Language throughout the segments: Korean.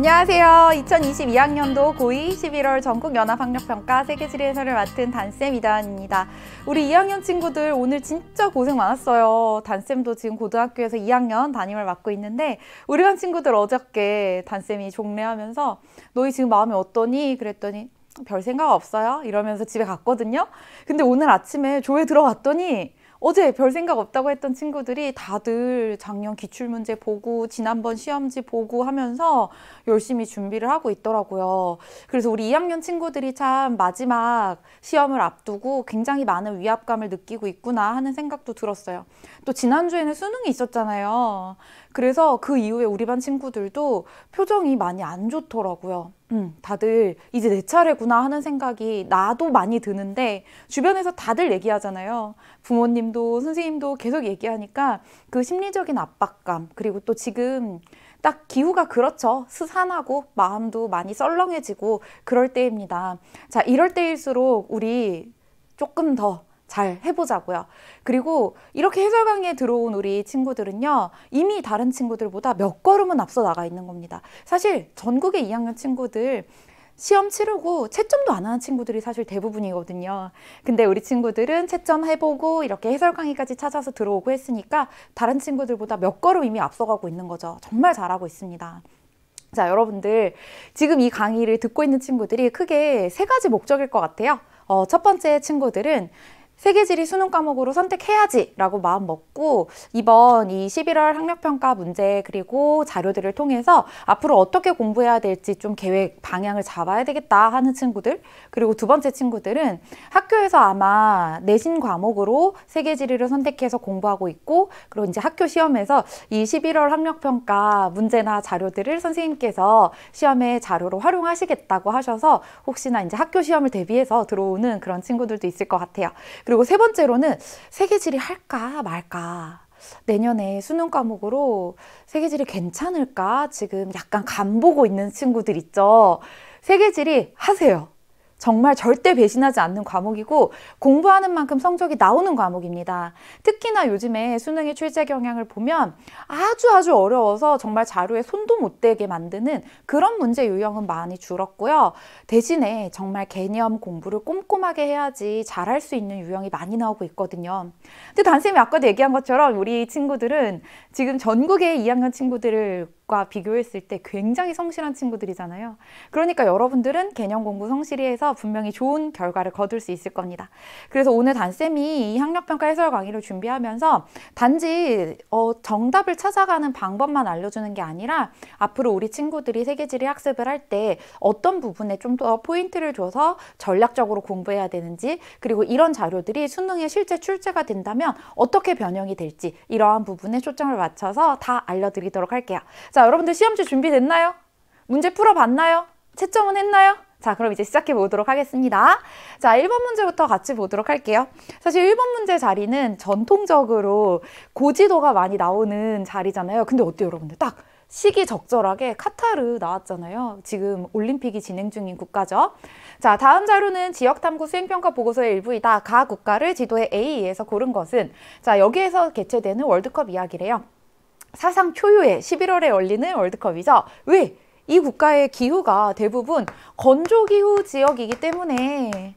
안녕하세요. 2022학년도 고2 11월 전국연합학력평가 세계지리 해설을 맡은 단쌤 이다은입니다. 우리 2학년 친구들 오늘 진짜 고생 많았어요. 단쌤도 지금 고등학교에서 2학년 담임을 맡고 있는데 우리 반 친구들 어저께 단쌤이 종례하면서 너희 지금 마음이 어떠니? 그랬더니 별 생각 없어요? 이러면서 집에 갔거든요. 근데 오늘 아침에 조회 들어왔더니 어제 별 생각 없다고 했던 친구들이 다들 작년 기출문제 보고 지난번 시험지 보고 하면서 열심히 준비를 하고 있더라고요. 그래서 우리 2학년 친구들이 참 마지막 시험을 앞두고 굉장히 많은 위압감을 느끼고 있구나 하는 생각도 들었어요. 또 지난주에는 수능이 있었잖아요. 그래서 그 이후에 우리 반 친구들도 표정이 많이 안 좋더라고요. 다들 이제 내 차례구나 하는 생각이 나도 많이 드는데 주변에서 다들 얘기하잖아요. 부모님도 선생님도 계속 얘기하니까 그 심리적인 압박감, 그리고 또 지금 딱 기후가 그렇죠. 스산하고 마음도 많이 썰렁해지고 그럴 때입니다. 자, 이럴 때일수록 우리 조금 더 잘 해보자고요. 그리고 이렇게 해설 강의에 들어온 우리 친구들은요, 이미 다른 친구들보다 몇 걸음은 앞서 나가 있는 겁니다. 사실 전국의 2학년 친구들 시험 치르고 채점도 안 하는 친구들이 사실 대부분이거든요. 근데 우리 친구들은 채점 해보고 이렇게 해설 강의까지 찾아서 들어오고 했으니까 다른 친구들보다 몇 걸음 이미 앞서가고 있는 거죠. 정말 잘하고 있습니다. 자, 여러분들 지금 이 강의를 듣고 있는 친구들이 크게 세 가지 목적일 것 같아요. 첫 번째 친구들은 세계지리 수능 과목으로 선택해야지 라고 마음 먹고 이번 이 11월 학력평가 문제 그리고 자료들을 통해서 앞으로 어떻게 공부해야 될지 좀 계획 방향을 잡아야 되겠다 하는 친구들, 그리고 두 번째 친구들은 학교에서 아마 내신 과목으로 세계지리를 선택해서 공부하고 있고, 그리고 이제 학교 시험에서 이 11월 학력평가 문제나 자료들을 선생님께서 시험의 자료로 활용하시겠다고 하셔서 혹시나 이제 학교 시험을 대비해서 들어오는 그런 친구들도 있을 것 같아요. 그리고 세 번째로는 세계지리 할까 말까, 내년에 수능 과목으로 세계지리 괜찮을까 지금 약간 간보고 있는 친구들 있죠. 세계지리 하세요. 정말 절대 배신하지 않는 과목이고 공부하는 만큼 성적이 나오는 과목입니다. 특히나 요즘에 수능의 출제 경향을 보면 아주 어려워서 정말 자료에 손도 못 대게 만드는 그런 문제 유형은 많이 줄었고요. 대신에 정말 개념 공부를 꼼꼼하게 해야지 잘할 수 있는 유형이 많이 나오고 있거든요. 근데 단쌤이 아까도 얘기한 것처럼 우리 친구들은 지금 전국의 2학년 친구들과 비교했을 때 굉장히 성실한 친구들이잖아요. 그러니까 여러분들은 개념 공부 성실히 해서 분명히 좋은 결과를 거둘 수 있을 겁니다. 그래서 오늘 단쌤이 이 학력평가 해설 강의를 준비하면서 단지 정답을 찾아가는 방법만 알려주는 게 아니라 앞으로 우리 친구들이 세계지리 학습을 할 때 어떤 부분에 좀 더 포인트를 줘서 전략적으로 공부해야 되는지, 그리고 이런 자료들이 수능에 실제 출제가 된다면 어떻게 변형이 될지, 이러한 부분에 초점을 맞춰서 다 알려드리도록 할게요. 자, 여러분들 시험지 준비됐나요? 문제 풀어봤나요? 채점은 했나요? 자, 그럼 이제 시작해 보도록 하겠습니다. 자, 1번 문제부터 같이 보도록 할게요. 사실 1번 문제 자리는 전통적으로 고지도가 많이 나오는 자리잖아요. 근데 어때요, 여러분들? 딱 시기적절하게 카타르 나왔잖아요. 지금 올림픽이 진행 중인 국가죠. 자, 다음 자료는 지역탐구 수행평가 보고서의 일부이다. 가 국가를 지도의 A에서 고른 것은, 자, 여기에서 개최되는 월드컵 이야기래요. 사상 초유의 11월에 열리는 월드컵이죠. 왜? 이 국가의 기후가 대부분 건조기후 지역이기 때문에,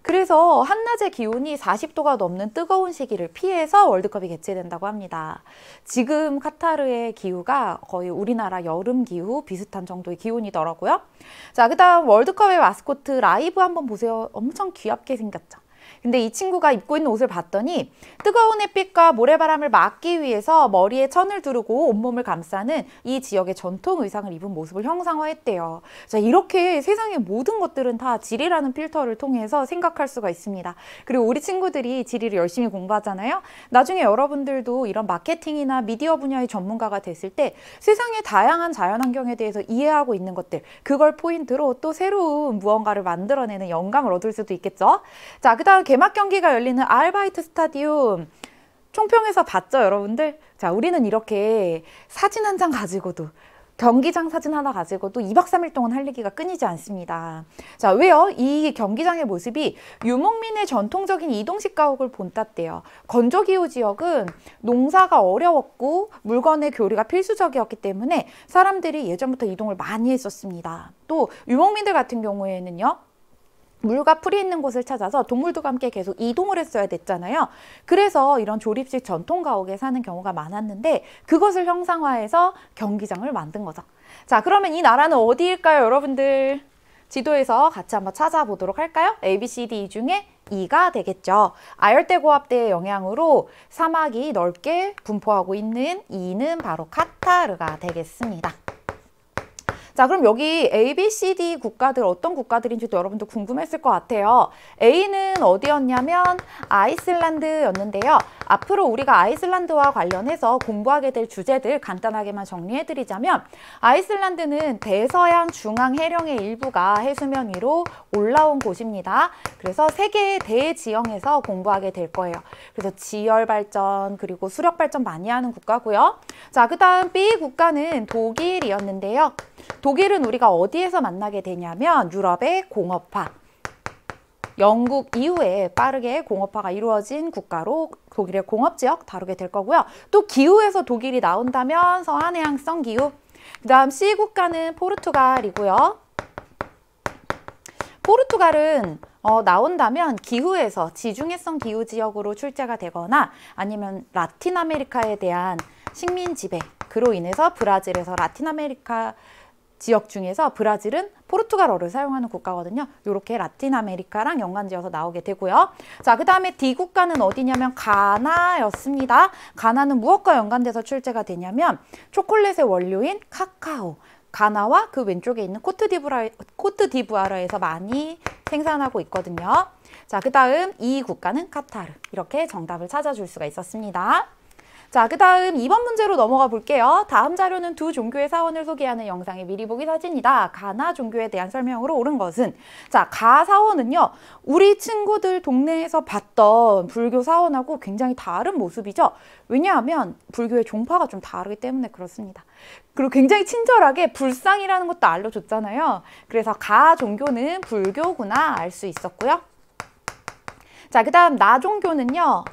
그래서 한낮의 기온이 40도가 넘는 뜨거운 시기를 피해서 월드컵이 개최된다고 합니다. 지금 카타르의 기후가 거의 우리나라 여름 기후 비슷한 정도의 기온이더라고요. 자, 그 다음 월드컵의 마스코트 라이브 한번 보세요. 엄청 귀엽게 생겼죠. 근데 이 친구가 입고 있는 옷을 봤더니 뜨거운 햇빛과 모래바람을 막기 위해서 머리에 천을 두르고 온몸을 감싸는 이 지역의 전통 의상을 입은 모습을 형상화했대요. 자, 이렇게 세상의 모든 것들은 다 지리라는 필터를 통해서 생각할 수가 있습니다. 그리고 우리 친구들이 지리를 열심히 공부하잖아요. 나중에 여러분들도 이런 마케팅이나 미디어 분야의 전문가가 됐을 때 세상의 다양한 자연환경에 대해서 이해하고 있는 것들, 그걸 포인트로 또 새로운 무언가를 만들어내는 영감을 얻을 수도 있겠죠. 자, 그 다음 개막 경기가 열리는 아르바이트 스타디움 총평에서 봤죠, 여러분들? 자, 우리는 이렇게 사진 한 장 가지고도 경기장 사진 하나 가지고도 2박 3일 동안 할 얘기가 끊이지 않습니다. 자, 왜요? 이 경기장의 모습이 유목민의 전통적인 이동식 가옥을 본땄대요. 건조기후 지역은 농사가 어려웠고 물건의 교류가 필수적이었기 때문에 사람들이 예전부터 이동을 많이 했었습니다. 또 유목민들 같은 경우에는요, 물과 풀이 있는 곳을 찾아서 동물들과 함께 계속 이동을 했어야 됐잖아요. 그래서 이런 조립식 전통 가옥에 사는 경우가 많았는데 그것을 형상화해서 경기장을 만든 거죠. 자, 그러면 이 나라는 어디일까요, 여러분들? 지도에서 같이 한번 찾아보도록 할까요? A, B, C, D 중에 E가 되겠죠. 아열대고압대의 영향으로 사막이 넓게 분포하고 있는 E는 바로 카타르가 되겠습니다. 자, 그럼 여기 A, B, C, D 국가들 어떤 국가들인지도 여러분들 궁금했을 것 같아요. A는 어디였냐면 아이슬란드였는데요. 앞으로 우리가 아이슬란드와 관련해서 공부하게 될 주제들 간단하게만 정리해드리자면 아이슬란드는 대서양 중앙 해령의 일부가 해수면 위로 올라온 곳입니다. 그래서 세계의 대지형에서 공부하게 될 거예요. 그래서 지열 발전 그리고 수력 발전 많이 하는 국가고요. 자, 그 다음 B 국가는 독일이었는데요. 독일은 우리가 어디에서 만나게 되냐면 유럽의 공업화, 영국 이후에 빠르게 공업화가 이루어진 국가로 독일의 공업지역 다루게 될 거고요. 또 기후에서 독일이 나온다면 서한해양성 기후. 그 다음 C 국가는 포르투갈이고요. 포르투갈은 나온다면 기후에서 지중해성 기후 지역으로 출제가 되거나 아니면 라틴 아메리카에 대한 식민 지배, 그로 인해서 브라질에서 라틴 아메리카 지역 중에서 브라질은 포르투갈어를 사용하는 국가거든요. 이렇게 라틴 아메리카랑 연관지어서 나오게 되고요. 자, 그 다음에 D 국가는 어디냐면 가나였습니다. 가나는 무엇과 연관돼서 출제가 되냐면 초콜릿의 원료인 카카오. 가나와 그 왼쪽에 있는 코트디부아르에서 많이 생산하고 있거든요. 자, 그 다음 이 국가는 카타르. 이렇게 정답을 찾아줄 수가 있었습니다. 자, 그 다음 2번 문제로 넘어가 볼게요. 다음 자료는 두 종교의 사원을 소개하는 영상의 미리 보기 사진이다. 가나 종교에 대한 설명으로 옳은 것은? 자, 가 사원은요, 우리 친구들 동네에서 봤던 불교 사원하고 굉장히 다른 모습이죠. 왜냐하면 불교의 종파가 좀 다르기 때문에 그렇습니다. 그리고 굉장히 친절하게 불상이라는 것도 알려줬잖아요. 그래서 가 종교는 불교구나 알 수 있었고요. 자, 그 다음 나 종교는요,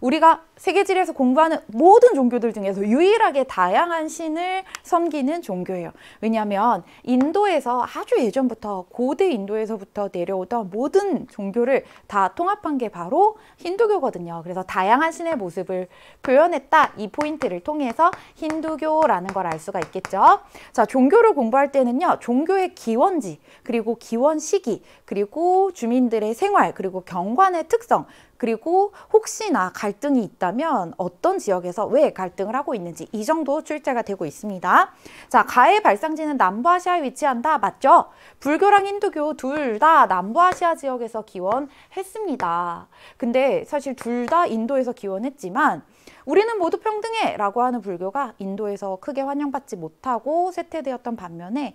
우리가 세계지리에서 공부하는 모든 종교들 중에서 유일하게 다양한 신을 섬기는 종교예요. 왜냐하면 인도에서 아주 예전부터 고대 인도에서부터 내려오던 모든 종교를 다 통합한 게 바로 힌두교거든요. 그래서 다양한 신의 모습을 표현했다. 이 포인트를 통해서 힌두교라는 걸 알 수가 있겠죠. 자, 종교를 공부할 때는요, 종교의 기원지, 그리고 기원 시기, 그리고 주민들의 생활, 그리고 경관의 특성, 그리고 혹시나 갈등이 있다면 어떤 지역에서 왜 갈등을 하고 있는지 이 정도 출제가 되고 있습니다. 자, 가의 발상지는 남부아시아에 위치한다. 맞죠? 불교랑 힌두교 둘 다 남부아시아 지역에서 기원했습니다. 근데 사실 둘 다 인도에서 기원했지만 우리는 모두 평등해 라고 하는 불교가 인도에서 크게 환영받지 못하고 쇠퇴되었던 반면에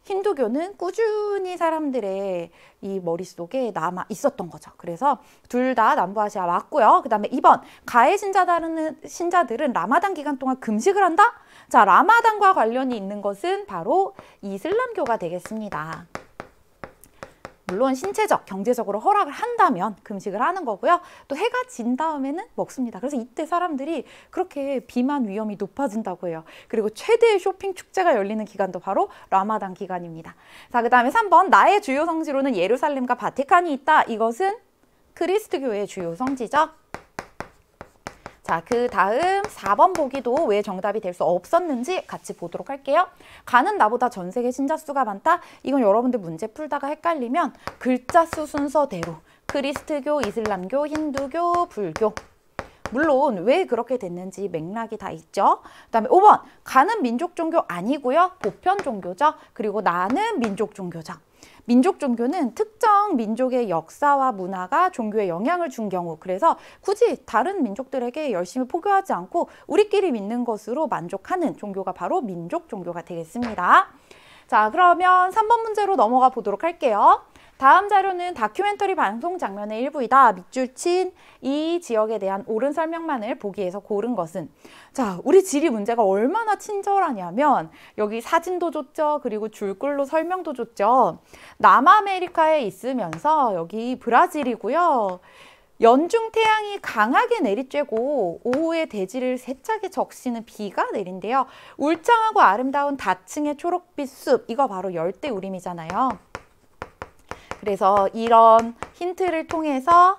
힌두교는 꾸준히 사람들의 이 머릿속에 남아 있었던 거죠. 그래서 둘 다 남부아시아 맞고요. 그 다음에 2번, 가해 신자들은 라마단 기간 동안 금식을 한다? 자, 라마단과 관련이 있는 것은 바로 이슬람교가 되겠습니다. 물론 신체적, 경제적으로 허락을 한다면 금식을 하는 거고요. 또 해가 진 다음에는 먹습니다. 그래서 이때 사람들이 그렇게 비만 위험이 높아진다고 해요. 그리고 최대의 쇼핑 축제가 열리는 기간도 바로 라마단 기간입니다. 자, 그 다음에 3번, 나의 주요 성지로는 예루살렘과 바티칸이 있다. 이것은 그리스도교의 주요 성지죠. 자, 그 다음 4번 보기도 왜 정답이 될 수 없었는지 같이 보도록 할게요. 가는 나보다 전 세계 신자 수가 많다? 이건 여러분들 문제 풀다가 헷갈리면 글자 수 순서대로 그리스도교, 이슬람교, 힌두교, 불교. 물론 왜 그렇게 됐는지 맥락이 다 있죠. 그 다음에 5번, 가는 민족 종교 아니고요. 보편 종교죠. 그리고 나는 민족 종교죠. 민족 종교는 특정 민족의 역사와 문화가 종교에 영향을 준 경우, 그래서 굳이 다른 민족들에게 열심히 포교하지 않고 우리끼리 믿는 것으로 만족하는 종교가 바로 민족 종교가 되겠습니다. 자, 그러면 3번 문제로 넘어가 보도록 할게요. 다음 자료는 다큐멘터리 방송 장면의 일부이다. 밑줄 친 이 지역에 대한 옳은 설명만을 보기에서 고른 것은. 자, 우리 지리 문제가 얼마나 친절하냐면 여기 사진도 줬죠. 그리고 줄글로 설명도 줬죠. 남아메리카에 있으면서 여기 브라질이고요. 연중 태양이 강하게 내리쬐고 오후에 대지를 세차게 적시는 비가 내린대요. 울창하고 아름다운 다층의 초록빛 숲, 이거 바로 열대우림이잖아요. 그래서 이런 힌트를 통해서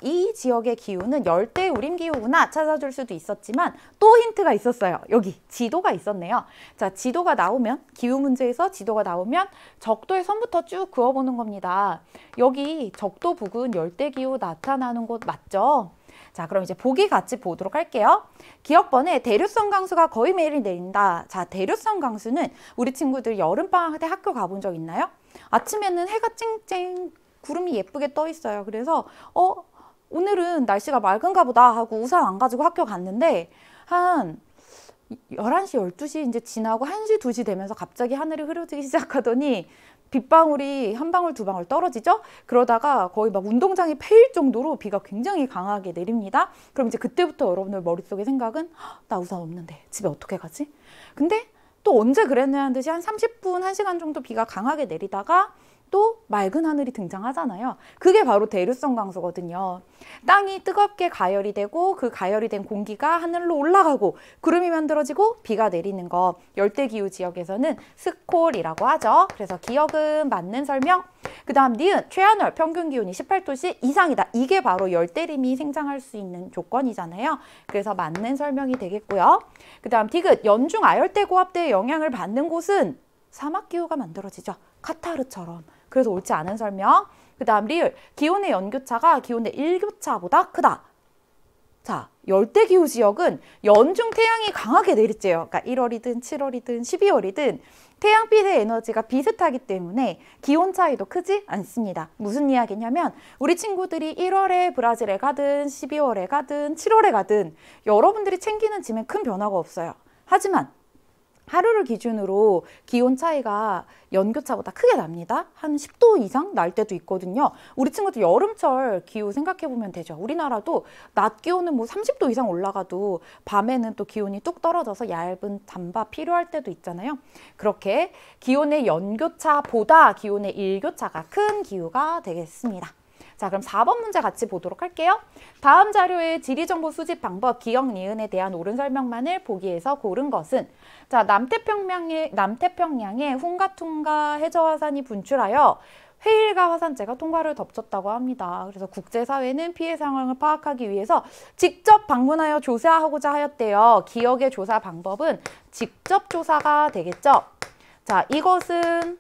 이 지역의 기후는 열대우림 기후구나 찾아줄 수도 있었지만 또 힌트가 있었어요. 여기 지도가 있었네요. 자, 지도가 나오면, 기후 문제에서 지도가 나오면 적도의 선부터 쭉 그어보는 겁니다. 여기 적도 부근 열대기후 나타나는 곳 맞죠? 자, 그럼 이제 보기 같이 보도록 할게요. 기억번에 대류성 강수가 거의 매일 내린다. 자, 대류성 강수는 우리 친구들 여름방학 때 학교 가본 적 있나요? 아침에는 해가 쨍쨍 구름이 예쁘게 떠 있어요. 그래서 오늘은 날씨가 맑은가 보다 하고 우산 안 가지고 학교 갔는데 한 11시, 12시 이제 지나고 1시, 2시 되면서 갑자기 하늘이 흐려지기 시작하더니 빗방울이 한 방울, 두 방울 떨어지죠? 그러다가 거의 막 운동장이 패일 정도로 비가 굉장히 강하게 내립니다. 그럼 이제 그때부터 여러분들 머릿속에 생각은 나 우산 없는데 집에 어떻게 가지? 근데 또 언제 그랬냐는 듯이 한 30분, 1시간 정도 비가 강하게 내리다가 또 맑은 하늘이 등장하잖아요. 그게 바로 대류성 강수거든요. 땅이 뜨겁게 가열이 되고 그 가열이 된 공기가 하늘로 올라가고 구름이 만들어지고 비가 내리는 거, 열대기후 지역에서는 스콜이라고 하죠. 그래서 기억은 맞는 설명. 그 다음 니은, 최하늘 평균 기온이 18도씨 이상이다. 이게 바로 열대림이 생장할 수 있는 조건이잖아요. 그래서 맞는 설명이 되겠고요. 그 다음 디귿, 연중 아열대 고압대의 영향을 받는 곳은 사막기후가 만들어지죠. 카타르처럼. 그래서 옳지 않은 설명. 그 다음 리을, 기온의 연교차가 기온의 일교차보다 크다. 자, 열대기후 지역은 연중 태양이 강하게 내리쬐요. 그러니까 1월이든 7월이든 12월이든 태양빛의 에너지가 비슷하기 때문에 기온 차이도 크지 않습니다. 무슨 이야기냐면 우리 친구들이 1월에 브라질에 가든 12월에 가든 7월에 가든 여러분들이 챙기는 짐에 큰 변화가 없어요. 하지만 하루를 기준으로 기온 차이가 연교차보다 크게 납니다. 한 10도 이상 날 때도 있거든요. 우리 친구들 여름철 기후 생각해 보면 되죠. 우리나라도 낮 기온은 뭐 30도 이상 올라가도 밤에는 또 기온이 뚝 떨어져서 얇은 잠바 필요할 때도 있잖아요. 그렇게 기온의 연교차보다 기온의 일교차가 큰 기후가 되겠습니다. 자, 그럼 4번 문제 같이 보도록 할게요. 다음 자료의 지리정보 수집 방법, 기억, 니은에 대한 옳은 설명만을 보기에서 고른 것은. 자, 남태평양의 훈가퉁가 해저화산이 분출하여 회일가 화산재가 통과를 덮쳤다고 합니다. 그래서 국제사회는 피해 상황을 파악하기 위해서 직접 방문하여 조사하고자 하였대요. 기억의 조사 방법은 직접 조사가 되겠죠. 자, 이것은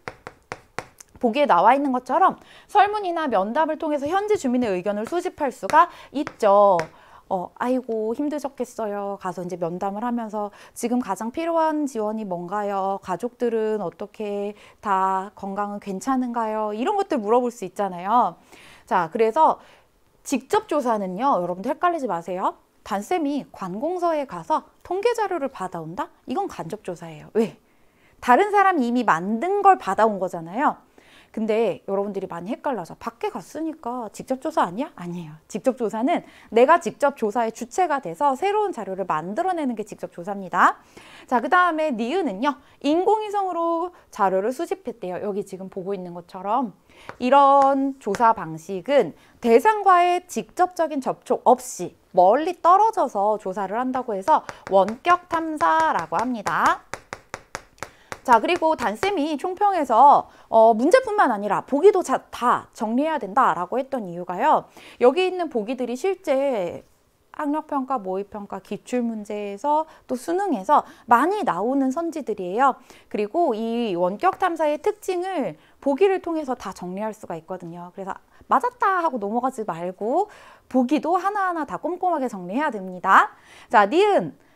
보기에 나와 있는 것처럼 설문이나 면담을 통해서 현지 주민의 의견을 수집할 수가 있죠. 아이고 힘드셨겠어요. 가서 이제 면담을 하면서 지금 가장 필요한 지원이 뭔가요? 가족들은 어떻게 다 건강은 괜찮은가요? 이런 것들 물어볼 수 있잖아요. 자, 그래서 직접 조사는요, 여러분들 헷갈리지 마세요. 단쌤이 관공서에 가서 통계 자료를 받아온다? 이건 간접 조사예요. 왜? 다른 사람이 이미 만든 걸 받아온 거잖아요. 근데 여러분들이 많이 헷갈려서 밖에 갔으니까 직접 조사 아니야? 아니에요. 직접 조사는 내가 직접 조사의 주체가 돼서 새로운 자료를 만들어내는 게 직접 조사입니다. 자, 그 다음에 니은은요. 인공위성으로 자료를 수집했대요. 여기 지금 보고 있는 것처럼. 이런 조사 방식은 대상과의 직접적인 접촉 없이 멀리 떨어져서 조사를 한다고 해서 원격 탐사라고 합니다. 자, 그리고 단쌤이 총평에서 문제뿐만 아니라 보기도 다 정리해야 된다라고 했던 이유가요. 여기 있는 보기들이 실제 학력평가, 모의평가, 기출문제에서 또 수능에서 많이 나오는 선지들이에요. 그리고 이 원격 탐사의 특징을 보기를 통해서 다 정리할 수가 있거든요. 그래서 맞았다 하고 넘어가지 말고 보기도 하나하나 다 꼼꼼하게 정리해야 됩니다. 자, 니은.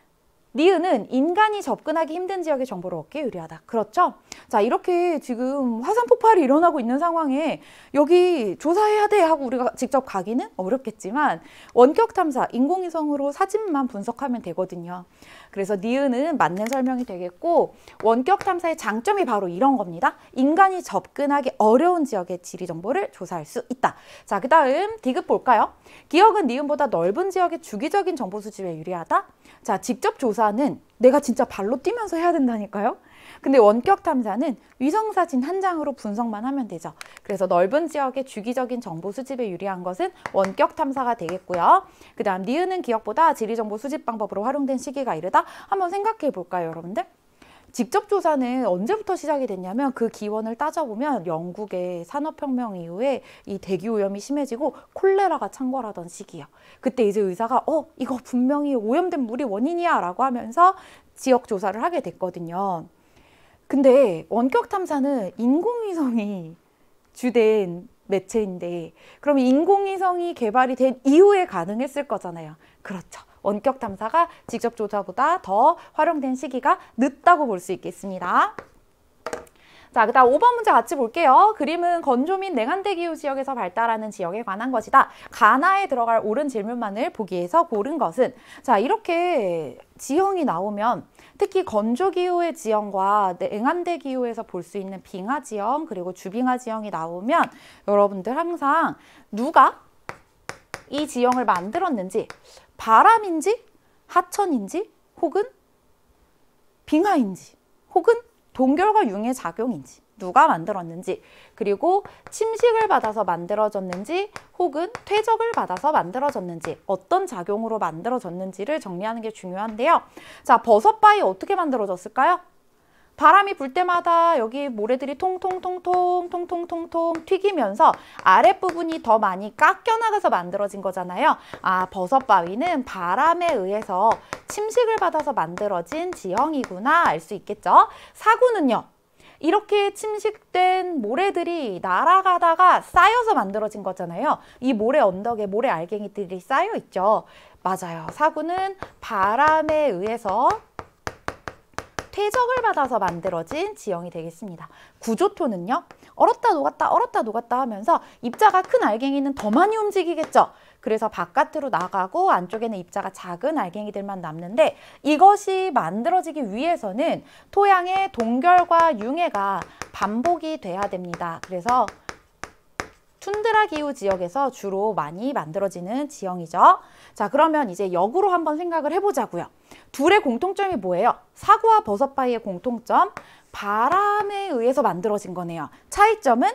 니은은 인간이 접근하기 힘든 지역의 정보를 얻기에 유리하다. 그렇죠? 자, 이렇게 지금 화산 폭발이 일어나고 있는 상황에 여기 조사해야 돼 하고 우리가 직접 가기는 어렵겠지만 원격 탐사, 인공위성으로 사진만 분석하면 되거든요. 그래서 니은은 맞는 설명이 되겠고 원격 탐사의 장점이 바로 이런 겁니다. 인간이 접근하기 어려운 지역의 지리 정보를 조사할 수 있다. 자, 그 다음 디귿 볼까요? 기억은 니은보다 넓은 지역의 주기적인 정보 수집에 유리하다. 자, 직접 조사는 내가 진짜 발로 뛰면서 해야 된다니까요. 근데 원격 탐사는 위성사진 한 장으로 분석만 하면 되죠. 그래서 넓은 지역의 주기적인 정보 수집에 유리한 것은 원격 탐사가 되겠고요. 그 다음 니은은 기억보다 지리정보 수집 방법으로 활용된 시기가 이르다. 한번 생각해 볼까요, 여러분들? 직접 조사는 언제부터 시작이 됐냐면 그 기원을 따져보면 영국의 산업혁명 이후에 이 대기오염이 심해지고 콜레라가 창궐하던 시기예요. 그때 이제 의사가 이거 분명히 오염된 물이 원인이야 라고 하면서 지역 조사를 하게 됐거든요. 근데 원격 탐사는 인공위성이 주된 매체인데 그럼 인공위성이 개발이 된 이후에 가능했을 거잖아요. 그렇죠. 원격 탐사가 직접 조사보다 더 활용된 시기가 늦다고 볼 수 있겠습니다. 자, 그 다음 5번 문제 같이 볼게요. 그림은 건조 및 냉한대 기후 지역에서 발달하는 지역에 관한 것이다. 가나에 들어갈 옳은 질문만을 보기에서 고른 것은? 자, 이렇게 지형이 나오면 특히 건조 기후의 지형과 냉한대 기후에서 볼 수 있는 빙하 지형 그리고 주빙하 지형이 나오면 여러분들 항상 누가 이 지형을 만들었는지 바람인지 하천인지 혹은 빙하인지 혹은 동결과 융의 작용인지 누가 만들었는지 그리고 침식을 받아서 만들어졌는지 혹은 퇴적을 받아서 만들어졌는지 어떤 작용으로 만들어졌는지를 정리하는 게 중요한데요. 자, 버섯바위 어떻게 만들어졌을까요? 바람이 불 때마다 여기 모래들이 통통통통 튀기면서 아랫부분이 더 많이 깎여나가서 만들어진 거잖아요. 아, 버섯바위는 바람에 의해서 침식을 받아서 만들어진 지형이구나 알 수 있겠죠. 사구는요. 이렇게 침식된 모래들이 날아가다가 쌓여서 만들어진 거잖아요. 이 모래 언덕에 모래 알갱이들이 쌓여 있죠. 맞아요. 사구는 바람에 의해서 퇴적을 받아서 만들어진 지형이 되겠습니다. 구조토는요. 얼었다 녹았다 하면서 입자가 큰 알갱이는 더 많이 움직이겠죠. 그래서 바깥으로 나가고 안쪽에는 입자가 작은 알갱이들만 남는데 이것이 만들어지기 위해서는 토양의 동결과 융해가 반복이 돼야 됩니다. 그래서 툰드라 기후 지역에서 주로 많이 만들어지는 지형이죠. 자, 그러면 이제 역으로 한번 생각을 해보자고요. 둘의 공통점이 뭐예요? 사구와 버섯바위의 공통점, 바람에 의해서 만들어진 거네요. 차이점은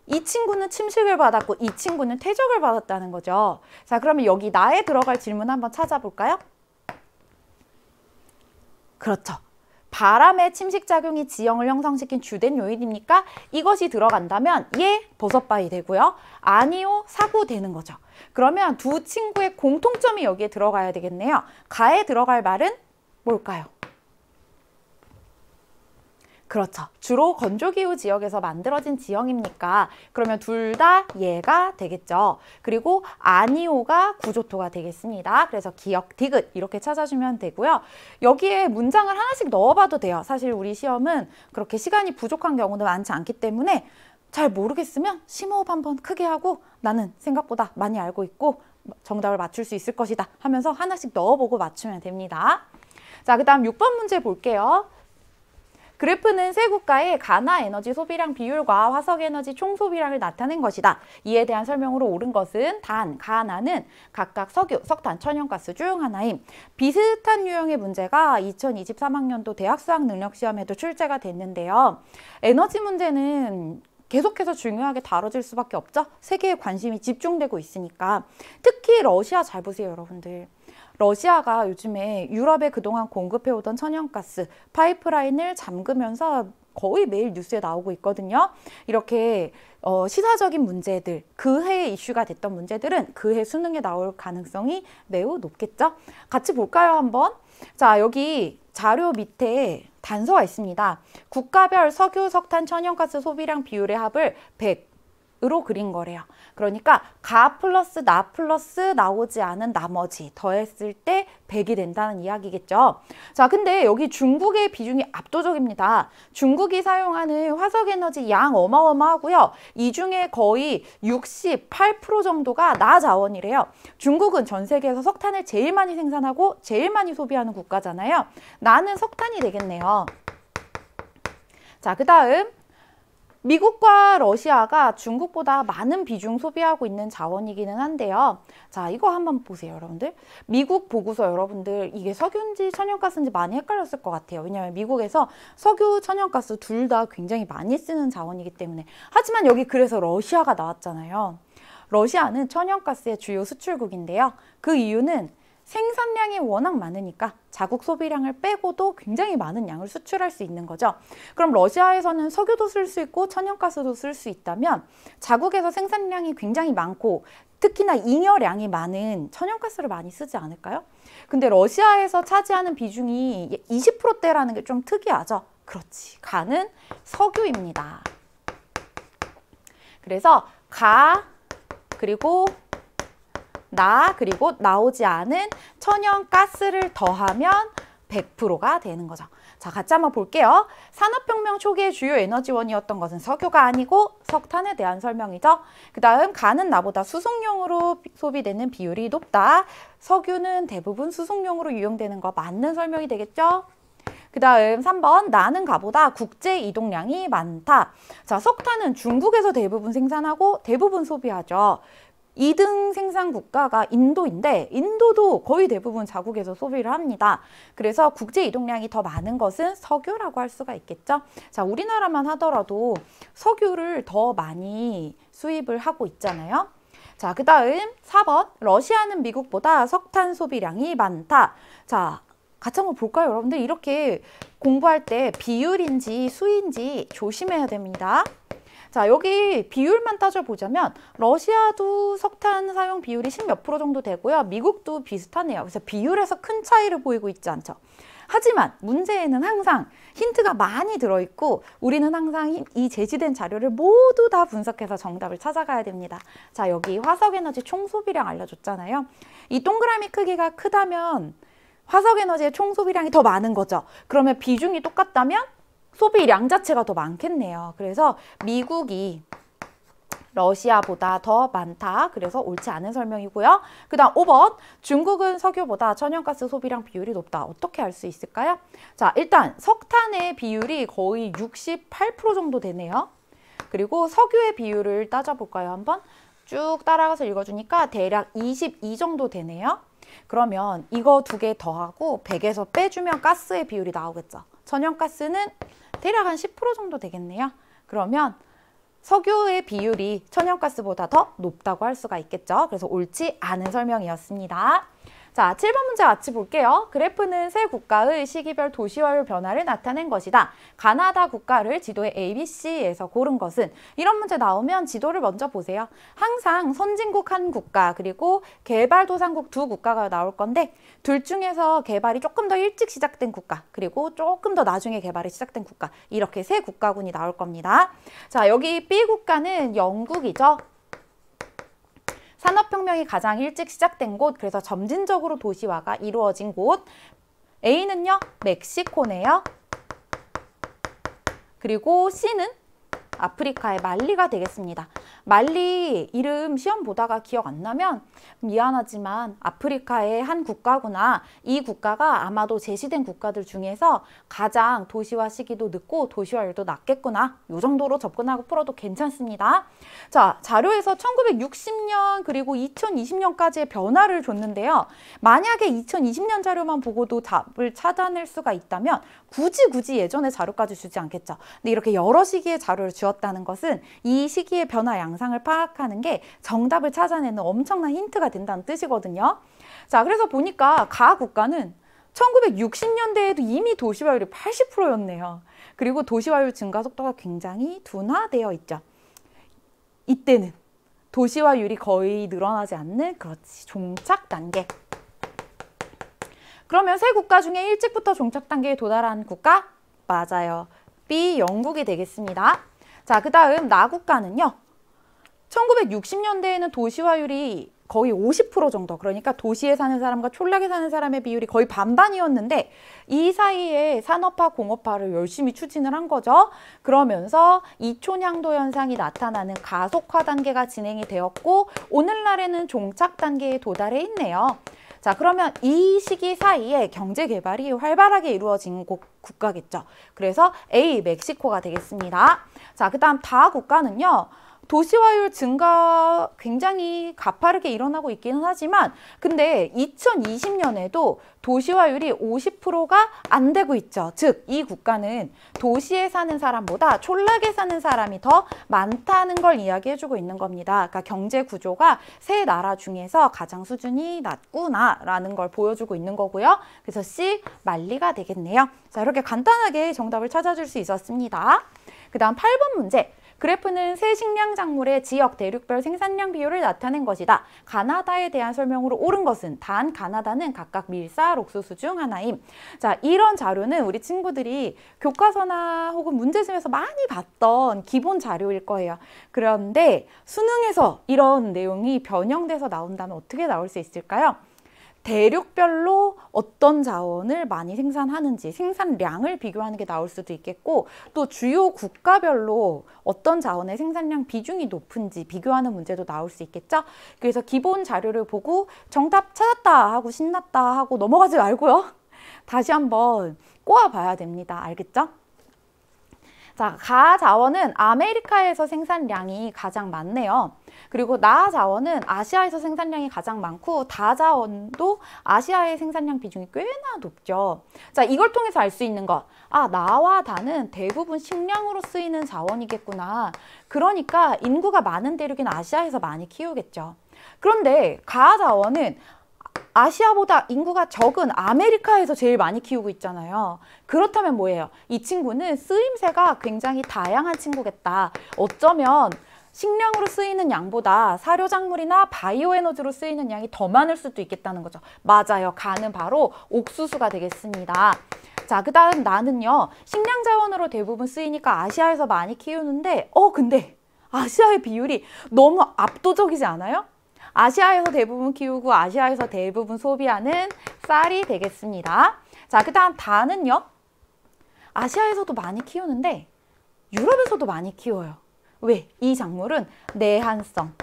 이 친구는 침식을 받았고 이 친구는 퇴적을 받았다는 거죠. 자, 그러면 여기 나에 들어갈 질문 한번 찾아볼까요? 그렇죠. 바람의 침식작용이 지형을 형성시킨 주된 요인입니까? 이것이 들어간다면 예, 버섯바위 되고요. 아니요, 사구 되는 거죠. 그러면 두 친구의 공통점이 여기에 들어가야 되겠네요. 가에 들어갈 말은 뭘까요? 그렇죠. 주로 건조기후 지역에서 만들어진 지형입니까? 그러면 둘 다 예가 되겠죠. 그리고 아니오가 구조토가 되겠습니다. 그래서 기역, 디귿 이렇게 찾아주면 되고요. 여기에 문장을 하나씩 넣어봐도 돼요. 사실 우리 시험은 그렇게 시간이 부족한 경우도 많지 않기 때문에 잘 모르겠으면 심호흡 한번 크게 하고 나는 생각보다 많이 알고 있고 정답을 맞출 수 있을 것이다 하면서 하나씩 넣어보고 맞추면 됩니다. 자, 그 다음 6번 문제 볼게요. 그래프는 세 국가의 가나 에너지 소비량 비율과 화석 에너지 총 소비량을 나타낸 것이다. 이에 대한 설명으로 옳은 것은 단, 가나는 각각 석유, 석탄, 천연가스 중 하나임. 비슷한 유형의 문제가 2023학년도 대학 수학 능력 시험에도 출제가 됐는데요. 에너지 문제는 계속해서 중요하게 다뤄질 수밖에 없죠. 세계에 관심이 집중되고 있으니까. 특히 러시아 잘 보세요, 여러분들. 러시아가 요즘에 유럽에 그동안 공급해오던 천연가스 파이프라인을 잠그면서 거의 매일 뉴스에 나오고 있거든요. 이렇게 시사적인 문제들, 그해 이슈가 됐던 문제들은 그해 수능에 나올 가능성이 매우 높겠죠. 같이 볼까요, 한번? 자, 여기 자료 밑에 단서가 있습니다. 국가별 석유, 석탄, 천연가스 소비량 비율의 합을 100, 으로 그린 거래요. 그러니까 가 플러스 나 플러스 나오지 않은 나머지 더했을 때 100이 된다는 이야기겠죠. 자, 근데 여기 중국의 비중이 압도적입니다. 중국이 사용하는 화석에너지 양 어마어마하고요. 이 중에 거의 68% 정도가 나 자원이래요. 중국은 전 세계에서 석탄을 제일 많이 생산하고 제일 많이 소비하는 국가잖아요. 나는 석탄이 되겠네요. 자, 그 다음 미국과 러시아가 중국보다 많은 비중 소비하고 있는 자원이기는 한데요. 자, 이거 한번 보세요, 여러분들. 미국 보고서 여러분들 이게 석유인지 천연가스인지 많이 헷갈렸을 것 같아요. 왜냐하면 미국에서 석유, 천연가스 둘 다 굉장히 많이 쓰는 자원이기 때문에. 하지만 여기 그래서 러시아가 나왔잖아요. 러시아는 천연가스의 주요 수출국인데요. 그 이유는 생산량이 워낙 많으니까 자국 소비량을 빼고도 굉장히 많은 양을 수출할 수 있는 거죠. 그럼 러시아에서는 석유도 쓸 수 있고 천연가스도 쓸 수 있다면 자국에서 생산량이 굉장히 많고 특히나 잉여량이 많은 천연가스를 많이 쓰지 않을까요? 근데 러시아에서 차지하는 비중이 20%대라는 게 좀 특이하죠. 그렇지. 가는 석유입니다. 그래서 가 그리고 나 그리고 나오지 않은 천연가스를 더하면 100%가 되는 거죠. 자, 같이 한번 볼게요. 산업혁명 초기의 주요 에너지원이었던 것은 석유가 아니고 석탄에 대한 설명이죠. 그 다음 가는 나보다 수송용으로 소비되는 비율이 높다. 석유는 대부분 수송용으로 유용되는 거 맞는 설명이 되겠죠. 그 다음 3번 나는 가보다 국제 이동량이 많다. 자, 석탄은 중국에서 대부분 생산하고 대부분 소비하죠. 2등 생산 국가가 인도인데 인도도 거의 대부분 자국에서 소비를 합니다. 그래서 국제 이동량이 더 많은 것은 석유라고 할 수가 있겠죠. 자, 우리나라만 하더라도 석유를 더 많이 수입을 하고 있잖아요. 자, 그 다음 4번 러시아는 미국보다 석탄 소비량이 많다. 자, 같이 한번 볼까요, 여러분들? 이렇게 공부할 때 비율인지 수인지 조심해야 됩니다. 자, 여기 비율만 따져보자면 러시아도 석탄 사용 비율이 10몇 % 정도 되고요. 미국도 비슷하네요. 그래서 비율에서 큰 차이를 보이고 있지 않죠. 하지만 문제에는 항상 힌트가 많이 들어있고 우리는 항상 이 제시된 자료를 모두 다 분석해서 정답을 찾아가야 됩니다. 자, 여기 화석에너지 총소비량 알려줬잖아요. 이 동그라미 크기가 크다면 화석에너지의 총소비량이 더 많은 거죠. 그러면 비중이 똑같다면 소비량 자체가 더 많겠네요. 그래서 미국이 러시아보다 더 많다. 그래서 옳지 않은 설명이고요. 그 다음 5번 중국은 석유보다 천연가스 소비량 비율이 높다. 어떻게 알 수 있을까요? 자, 일단 석탄의 비율이 거의 68% 정도 되네요. 그리고 석유의 비율을 따져볼까요? 한번 쭉 따라가서 읽어주니까 대략 22 정도 되네요. 그러면 이거 두 개 더하고 100에서 빼주면 가스의 비율이 나오겠죠. 천연가스는 대략 한 10% 정도 되겠네요. 그러면 석유의 비율이 천연가스보다 더 높다고 할 수가 있겠죠. 그래서 옳지 않은 설명이었습니다. 자, 7번 문제 같이 볼게요. 그래프는 세 국가의 시기별 도시화율 변화를 나타낸 것이다. 가나다 국가를 지도의 ABC에서 고른 것은? 이런 문제 나오면 지도를 먼저 보세요. 항상 선진국 한 국가 그리고 개발도상국 두 국가가 나올 건데 둘 중에서 개발이 조금 더 일찍 시작된 국가 그리고 조금 더 나중에 개발이 시작된 국가 이렇게 세 국가군이 나올 겁니다. 자, 여기 B 국가는 영국이죠. 산업혁명이 가장 일찍 시작된 곳, 그래서 점진적으로 도시화가 이루어진 곳. A는요, 멕시코네요. 그리고 C는 아프리카의 말리가 되겠습니다. 말리 이름 시험 보다가 기억 안 나면 미안하지만 아프리카의 한 국가구나. 이 국가가 아마도 제시된 국가들 중에서 가장 도시화 시기도 늦고 도시화율도 낮겠구나. 이 정도로 접근하고 풀어도 괜찮습니다. 자, 자료에서 1960년 그리고 2020년까지의 변화를 줬는데요. 만약에 2020년 자료만 보고도 답을 찾아낼 수가 있다면 굳이 예전의 자료까지 주지 않겠죠. 근데 이렇게 여러 시기의 자료를 주었다는 것은 이 시기의 변화 양상을 파악하는 게 정답을 찾아내는 엄청난 힌트가 된다는 뜻이거든요. 자, 그래서 보니까 가 국가는 1960년대에도 이미 도시화율이 80%였네요. 그리고 도시화율 증가 속도가 굉장히 둔화되어 있죠. 이때는 도시화율이 거의 늘어나지 않는 그렇지 종착 단계. 그러면 세 국가 중에 일찍부터 종착 단계에 도달한 국가? 맞아요. B 영국이 되겠습니다. 자, 그 다음 나 국가는요. 1960년대에는 도시화율이 거의 50% 정도, 그러니까 도시에 사는 사람과 촌락에 사는 사람의 비율이 거의 반반이었는데 이 사이에 산업화, 공업화를 열심히 추진을 한 거죠. 그러면서 이촌향도 현상이 나타나는 가속화 단계가 진행이 되었고 오늘날에는 종착 단계에 도달해 있네요. 자, 그러면 이 시기 사이에 경제 개발이 활발하게 이루어진 국가겠죠. 그래서 A, 멕시코가 되겠습니다. 자, 그 다음 다 국가는요. 도시화율 증가 굉장히 가파르게 일어나고 있기는 하지만 근데 2020년에도 도시화율이 50%가 안 되고 있죠. 즉, 이 국가는 도시에 사는 사람보다 촌락에 사는 사람이 더 많다는 걸 이야기해주고 있는 겁니다. 그러니까 경제 구조가 세 나라 중에서 가장 수준이 낮구나라는 걸 보여주고 있는 거고요. 그래서 C, 말리가 되겠네요. 자, 이렇게 간단하게 정답을 찾아줄 수 있었습니다. 그 다음 8번 문제. 그래프는 새 식량 작물의 지역 대륙별 생산량 비율을 나타낸 것이다. 가나다에 대한 설명으로 옳은 것은 단 가나다는 각각 밀쌀, 옥수수 중 하나임. 자, 이런 자료는 우리 친구들이 교과서나 혹은 문제집에서 많이 봤던 기본 자료일 거예요. 그런데 수능에서 이런 내용이 변형돼서 나온다면 어떻게 나올 수 있을까요? 대륙별로 어떤 자원을 많이 생산하는지 생산량을 비교하는 게 나올 수도 있겠고 또 주요 국가별로 어떤 자원의 생산량 비중이 높은지 비교하는 문제도 나올 수 있겠죠. 그래서 기본 자료를 보고 정답 찾았다 하고 신났다 하고 넘어가지 말고요. 다시 한번 꼬아봐야 됩니다. 알겠죠? 자, 가 자원은 아메리카에서 생산량이 가장 많네요. 그리고 나 자원은 아시아에서 생산량이 가장 많고 다 자원도 아시아의 생산량 비중이 꽤나 높죠. 자, 이걸 통해서 알 수 있는 것. 아, 나와 다는 대부분 식량으로 쓰이는 자원이겠구나. 그러니까 인구가 많은 대륙인 아시아에서 많이 키우겠죠. 그런데 가 자원은 아시아보다 인구가 적은 아메리카에서 제일 많이 키우고 있잖아요. 그렇다면 뭐예요? 이 친구는 쓰임새가 굉장히 다양한 친구겠다. 어쩌면 식량으로 쓰이는 양보다 사료작물이나 바이오에너지로 쓰이는 양이 더 많을 수도 있겠다는 거죠. 맞아요. 가는 바로 옥수수가 되겠습니다. 자, 그 다음 나는요. 식량 자원으로 대부분 쓰이니까 아시아에서 많이 키우는데 근데 아시아의 비율이 너무 압도적이지 않아요? 아시아에서 대부분 키우고 아시아에서 대부분 소비하는 쌀이 되겠습니다. 자, 그 다음 다는요. 아시아에서도 많이 키우는데 유럽에서도 많이 키워요. 왜? 이 작물은 내한성,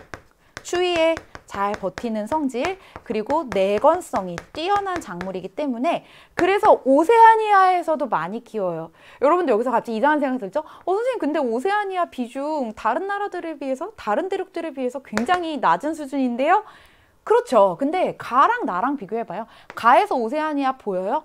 추위에 잘 버티는 성질, 그리고 내건성이 뛰어난 작물이기 때문에 그래서 오세아니아에서도 많이 키워요. 여러분들 여기서 갑자기 이상한 생각이 들죠? 선생님 근데 오세아니아 비중 다른 나라들에 비해서 다른 대륙들에 비해서 굉장히 낮은 수준인데요? 그렇죠. 근데 가랑 나랑 비교해봐요. 가에서 오세아니아 보여요?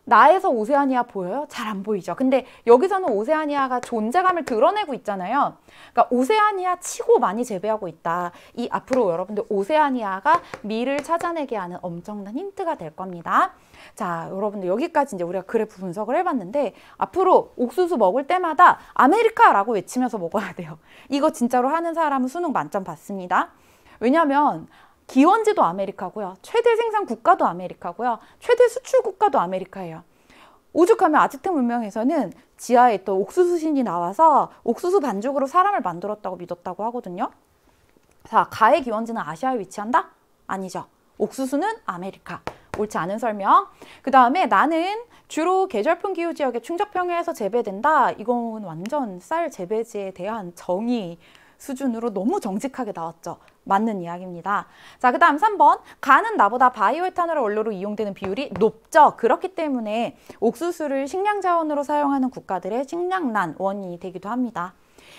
나에서 오세아니아 보여요? 잘 안 보이죠. 근데 여기서는 오세아니아가 존재감을 드러내고 있잖아요. 그러니까 오세아니아 치고 많이 재배하고 있다. 이 앞으로 여러분들 오세아니아가 미를 찾아내게 하는 엄청난 힌트가 될 겁니다. 자, 여러분들 여기까지 이제 우리가 그래프 분석을 해봤는데 앞으로 옥수수 먹을 때마다 아메리카라고 외치면서 먹어야 돼요. 이거 진짜로 하는 사람은 수능 만점 받습니다. 왜냐하면 기원지도 아메리카고요. 최대 생산 국가도 아메리카고요. 최대 수출 국가도 아메리카예요. 오죽하면 아즈텍 문명에서는 지하에 있던 옥수수 신이 나와서 옥수수 반죽으로 사람을 만들었다고 믿었다고 하거든요. 자, 가의 기원지는 아시아에 위치한다? 아니죠. 옥수수는 아메리카. 옳지 않은 설명. 그 다음에 나는 주로 계절풍 기후 지역의 충적평야에서 재배된다. 이건 완전 쌀 재배지에 대한 정의 수준으로 너무 정직하게 나왔죠. 맞는 이야기입니다. 자, 그 다음 3번. 가는 나보다 바이오에탄올 원료로 이용되는 비율이 높죠. 그렇기 때문에 옥수수를 식량 자원으로 사용하는 국가들의 식량난 원인이 되기도 합니다.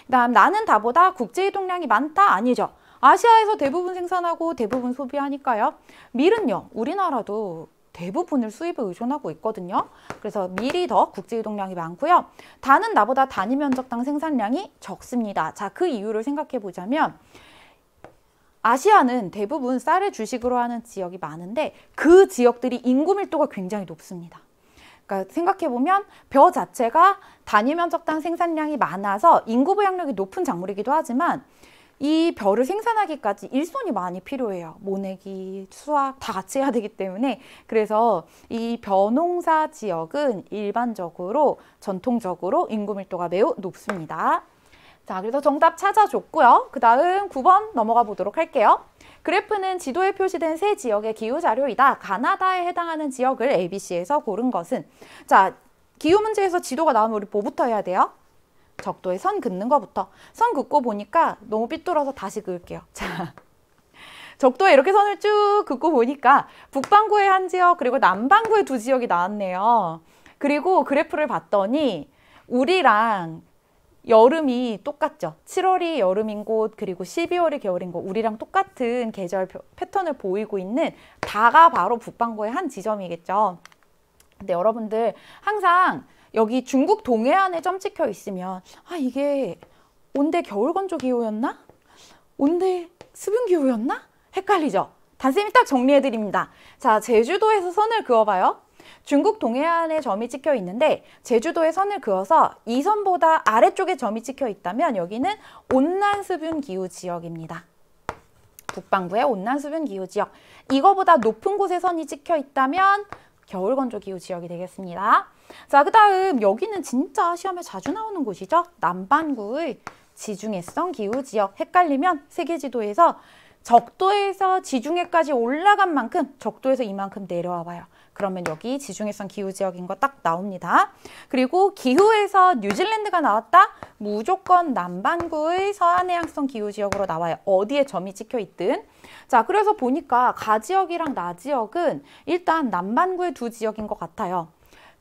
그 다음 나는 다보다 국제이동량이 많다? 아니죠. 아시아에서 대부분 생산하고 대부분 소비하니까요. 밀은요. 우리나라도 대부분을 수입에 의존하고 있거든요. 그래서 밀이 더 국제이동량이 많고요. 단은 나보다 단위 면적당 생산량이 적습니다. 자, 그 이유를 생각해 보자면 아시아는 대부분 쌀을 주식으로 하는 지역이 많은데 그 지역들이 인구 밀도가 굉장히 높습니다. 그러니까 생각해보면 벼 자체가 단위 면적당 생산량이 많아서 인구 부양력이 높은 작물이기도 하지만 이 벼를 생산하기까지 일손이 많이 필요해요. 모내기, 수확 다 같이 해야 되기 때문에 그래서 이 벼농사 지역은 일반적으로 전통적으로 인구 밀도가 매우 높습니다. 자, 그래서 정답 찾아줬고요. 그 다음 9번 넘어가 보도록 할게요. 그래프는 지도에 표시된 세 지역의 기후 자료이다. 가나다에 해당하는 지역을 ABC에서 고른 것은? 자, 기후 문제에서 지도가 나오면 우리 뭐부터 해야 돼요? 적도에 선 긋는 거부터. 선 긋고 보니까 너무 삐뚤어서 다시 그을게요. 자, 적도에 이렇게 선을 쭉 긋고 보니까 북반구의 한 지역 그리고 남반구의 두 지역이 나왔네요. 그리고 그래프를 봤더니 우리랑 여름이 똑같죠. 7월이 여름인 곳 그리고 12월이 겨울인 곳 우리랑 똑같은 계절 패턴을 보이고 있는 다가 바로 북반구의 한 지점이겠죠. 근데 여러분들 항상 여기 중국 동해안에 점 찍혀 있으면 아 이게 온대 겨울 건조 기후였나? 온대 수분 기후였나? 헷갈리죠? 단쌤이 딱 정리해 드립니다. 자, 제주도에서 선을 그어봐요. 중국 동해안에 점이 찍혀 있는데 제주도에 선을 그어서 이 선보다 아래쪽에 점이 찍혀 있다면 여기는 온난수분 기후 지역입니다. 북반구의 온난수분 기후 지역. 이거보다 높은 곳에 선이 찍혀 있다면 겨울 건조 기후 지역이 되겠습니다. 자, 그 다음 여기는 진짜 시험에 자주 나오는 곳이죠. 남반구의 지중해성 기후 지역. 헷갈리면 세계지도에서 적도에서 지중해까지 올라간 만큼 적도에서 이만큼 내려와 봐요. 그러면 여기 지중해성 기후 지역인 거 딱 나옵니다. 그리고 기후에서 뉴질랜드가 나왔다? 무조건 남반구의 서해안해양성 기후 지역으로 나와요. 어디에 점이 찍혀 있든. 자, 그래서 보니까 가지역이랑 나지역은 일단 남반구의 두 지역인 것 같아요.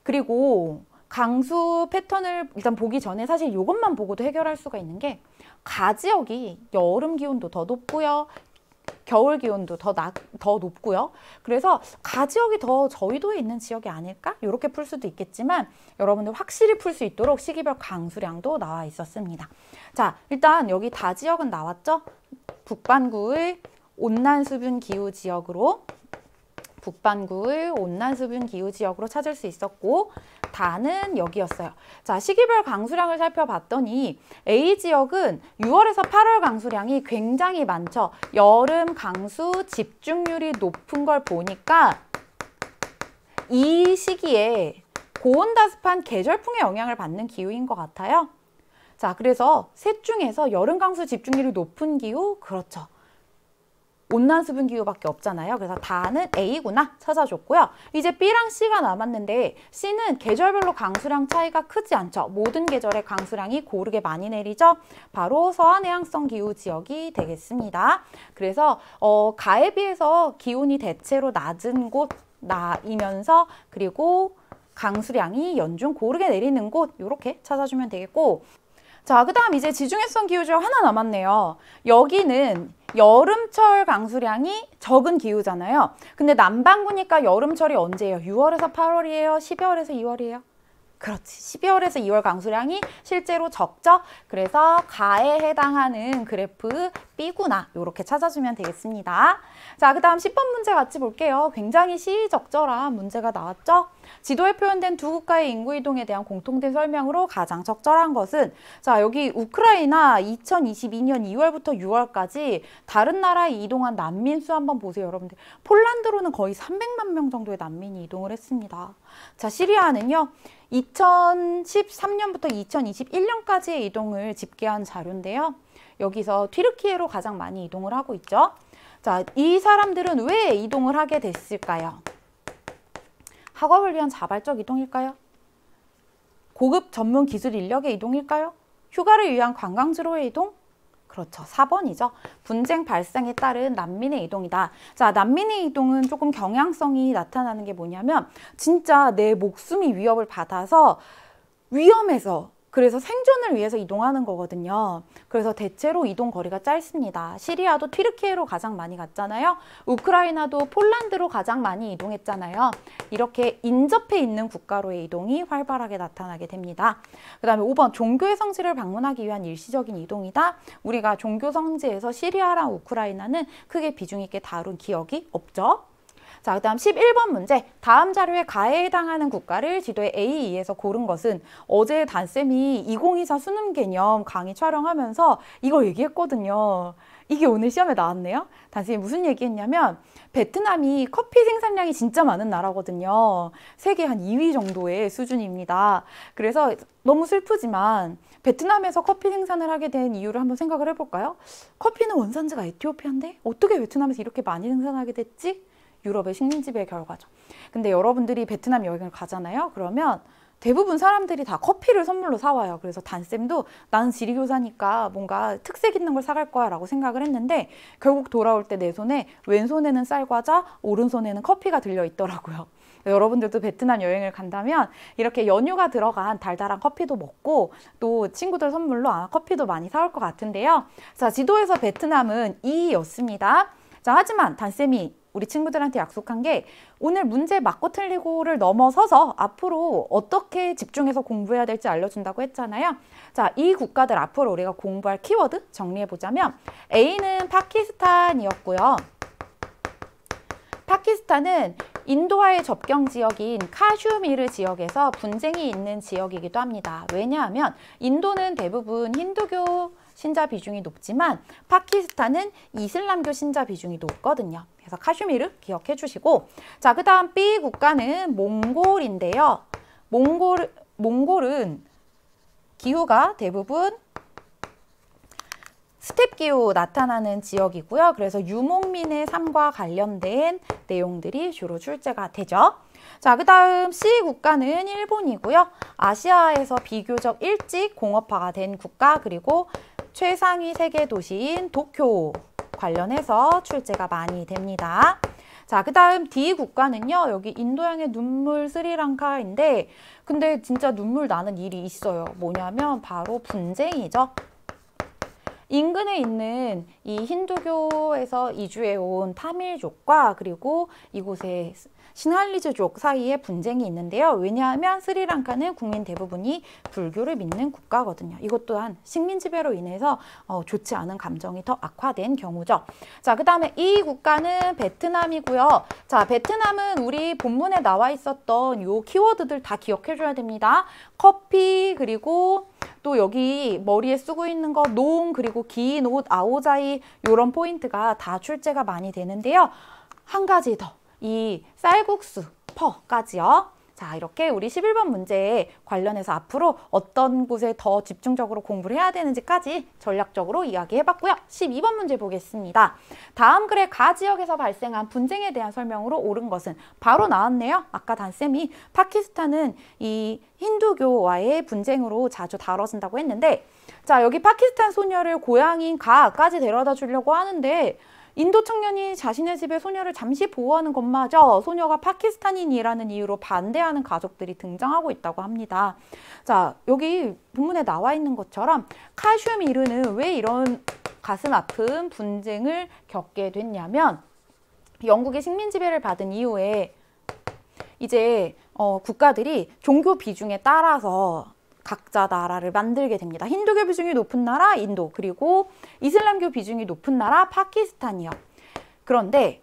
그리고 강수 패턴을 일단 보기 전에 사실 이것만 보고도 해결할 수가 있는 게 가지역이 여름 기온도 더 높고요. 겨울 기온도 더 높고요. 그래서 가지역이 더 저위도에 있는 지역이 아닐까? 이렇게 풀 수도 있겠지만 여러분들 확실히 풀 수 있도록 시기별 강수량도 나와 있었습니다. 자, 일단 여기 다지역은 나왔죠? 북반구의 온난수분 기후 지역으로 찾을 수 있었고 다는 여기였어요. 자, 시기별 강수량을 살펴봤더니 A지역은 6월에서 8월 강수량이 굉장히 많죠. 여름 강수 집중률이 높은 걸 보니까 이 시기에 고온다습한 계절풍의 영향을 받는 기후인 것 같아요. 자, 그래서 셋 중에서 여름 강수 집중률이 높은 기후, 그렇죠. 온난수분 기후밖에 없잖아요. 그래서 다는 A구나 찾아줬고요. 이제 B랑 C가 남았는데 C는 계절별로 강수량 차이가 크지 않죠. 모든 계절의 강수량이 고르게 많이 내리죠. 바로 서해안해양성 기후 지역이 되겠습니다. 그래서 가에 비해서 기온이 대체로 낮은 곳이면서 그리고 강수량이 연중 고르게 내리는 곳 이렇게 찾아주면 되겠고 자, 그 다음 이제 지중해성 기후 지역 하나 남았네요. 여기는 여름철 강수량이 적은 기후잖아요. 근데 남반구니까 여름철이 언제예요? 6월에서 8월이에요? 12월에서 2월이에요? 그렇지. 12월에서 2월 강수량이 실제로 적죠. 그래서 가에 해당하는 그래프 B구나. 이렇게 찾아주면 되겠습니다. 자, 그 다음 10번 문제 같이 볼게요. 굉장히 시의적절한 문제가 나왔죠. 지도에 표현된 두 국가의 인구 이동에 대한 공통된 설명으로 가장 적절한 것은 자, 여기 우크라이나 2022년 2월부터 6월까지 다른 나라에 이동한 난민 수 한번 보세요, 여러분들. 폴란드로는 거의 300만 명 정도의 난민이 이동을 했습니다. 자, 시리아는요. 2013년부터 2021년까지의 이동을 집계한 자료인데요. 여기서 튀르키예로 가장 많이 이동을 하고 있죠. 자, 이 사람들은 왜 이동을 하게 됐을까요? 학업을 위한 자발적 이동일까요? 고급 전문 기술 인력의 이동일까요? 휴가를 위한 관광지로의 이동? 그렇죠. 4번이죠. 분쟁 발생에 따른 난민의 이동이다. 자, 난민의 이동은 조금 경향성이 나타나는 게 뭐냐면 진짜 내 목숨이 위협을 받아서 위험해서 그래서 생존을 위해서 이동하는 거거든요. 그래서 대체로 이동 거리가 짧습니다. 시리아도 튀르키예로 가장 많이 갔잖아요. 우크라이나도 폴란드로 가장 많이 이동했잖아요. 이렇게 인접해 있는 국가로의 이동이 활발하게 나타나게 됩니다. 그 다음에 5번 종교의 성지를 방문하기 위한 일시적인 이동이다. 우리가 종교 성지에서 시리아랑 우크라이나는 크게 비중 있게 다룬 기억이 없죠. 자, 그다음 11번 문제. 다음 자료에 가해에 해당하는 국가를 지도에 A2에서 고른 것은 어제 단쌤이 2024 수능 개념 강의 촬영하면서 이거 얘기했거든요. 이게 오늘 시험에 나왔네요. 단쌤이 무슨 얘기했냐면 베트남이 커피 생산량이 진짜 많은 나라거든요. 세계 한 2위 정도의 수준입니다. 그래서 너무 슬프지만 베트남에서 커피 생산을 하게 된 이유를 한번 생각을 해볼까요? 커피는 원산지가 에티오피아인데 어떻게 베트남에서 이렇게 많이 생산하게 됐지? 유럽의 식민 지배 결과죠. 근데 여러분들이 베트남 여행을 가잖아요. 그러면 대부분 사람들이 다 커피를 선물로 사와요. 그래서 단쌤도 나는 지리교사니까 뭔가 특색 있는 걸 사갈 거야 라고 생각을 했는데 결국 돌아올 때 내 손에 왼손에는 쌀과자, 오른손에는 커피가 들려있더라고요. 여러분들도 베트남 여행을 간다면 이렇게 연유가 들어간 달달한 커피도 먹고 또 친구들 선물로 커피도 많이 사올 것 같은데요. 자, 지도에서 베트남은 2였습니다. 자, 하지만 단쌤이 우리 친구들한테 약속한 게 오늘 문제 맞고 틀리고를 넘어서서 앞으로 어떻게 집중해서 공부해야 될지 알려준다고 했잖아요. 자, 이 국가들 앞으로 우리가 공부할 키워드 정리해보자면 A는 파키스탄이었고요. 파키스탄은 인도와의 접경 지역인 카슈미르 지역에서 분쟁이 있는 지역이기도 합니다. 왜냐하면 인도는 대부분 힌두교 신자 비중이 높지만 파키스탄은 이슬람교 신자 비중이 높거든요. 그래서 카슈미르 기억해 주시고, 자, 그 다음 B 국가는 몽골인데요. 몽골은 기후가 대부분 스텝 기후 나타나는 지역이고요. 그래서 유목민의 삶과 관련된 내용들이 주로 출제가 되죠. 자, 그 다음 C 국가는 일본이고요. 아시아에서 비교적 일찍 공업화가 된 국가, 그리고 최상위 세계 도시인 도쿄 관련해서 출제가 많이 됩니다. 자, 그 다음 D 국가는요. 여기 인도양의 눈물 스리랑카인데 근데 진짜 눈물 나는 일이 있어요. 뭐냐면 바로 분쟁이죠. 인근에 있는 이 힌두교에서 이주해 온 타밀족과 그리고 이곳의 신할리즈족 사이에 분쟁이 있는데요. 왜냐하면 스리랑카는 국민 대부분이 불교를 믿는 국가거든요. 이것 또한 식민 지배로 인해서 좋지 않은 감정이 더 악화된 경우죠. 자, 그 다음에 이 국가는 베트남이고요. 자, 베트남은 우리 본문에 나와 있었던 요 키워드들 다 기억해 줘야 됩니다. 커피, 그리고 또 여기 머리에 쓰고 있는 거 농, 그리고 긴 옷, 아오자이 이런 포인트가 다 출제가 많이 되는데요. 한 가지 더. 이 쌀국수, 퍼까지요. 자, 이렇게 우리 11번 문제에 관련해서 앞으로 어떤 곳에 더 집중적으로 공부를 해야 되는지까지 전략적으로 이야기해봤고요. 12번 문제 보겠습니다. 다음 글의 가 지역에서 발생한 분쟁에 대한 설명으로 옳은 것은 바로 나왔네요. 아까 단쌤이 파키스탄은 이 힌두교와의 분쟁으로 자주 다뤄진다고 했는데, 자, 여기 파키스탄 소녀를 고향인 가까지 데려다 주려고 하는데 인도 청년이 자신의 집에 소녀를 잠시 보호하는 것마저 소녀가 파키스탄인이라는 이유로 반대하는 가족들이 등장하고 있다고 합니다. 자, 여기 본문에 나와 있는 것처럼 카슈미르는 왜 이런 가슴 아픈 분쟁을 겪게 됐냐면 영국의 식민 지배를 받은 이후에 이제 국가들이 종교 비중에 따라서 각자 나라를 만들게 됩니다. 힌두교 비중이 높은 나라 인도, 그리고 이슬람교 비중이 높은 나라 파키스탄이요. 그런데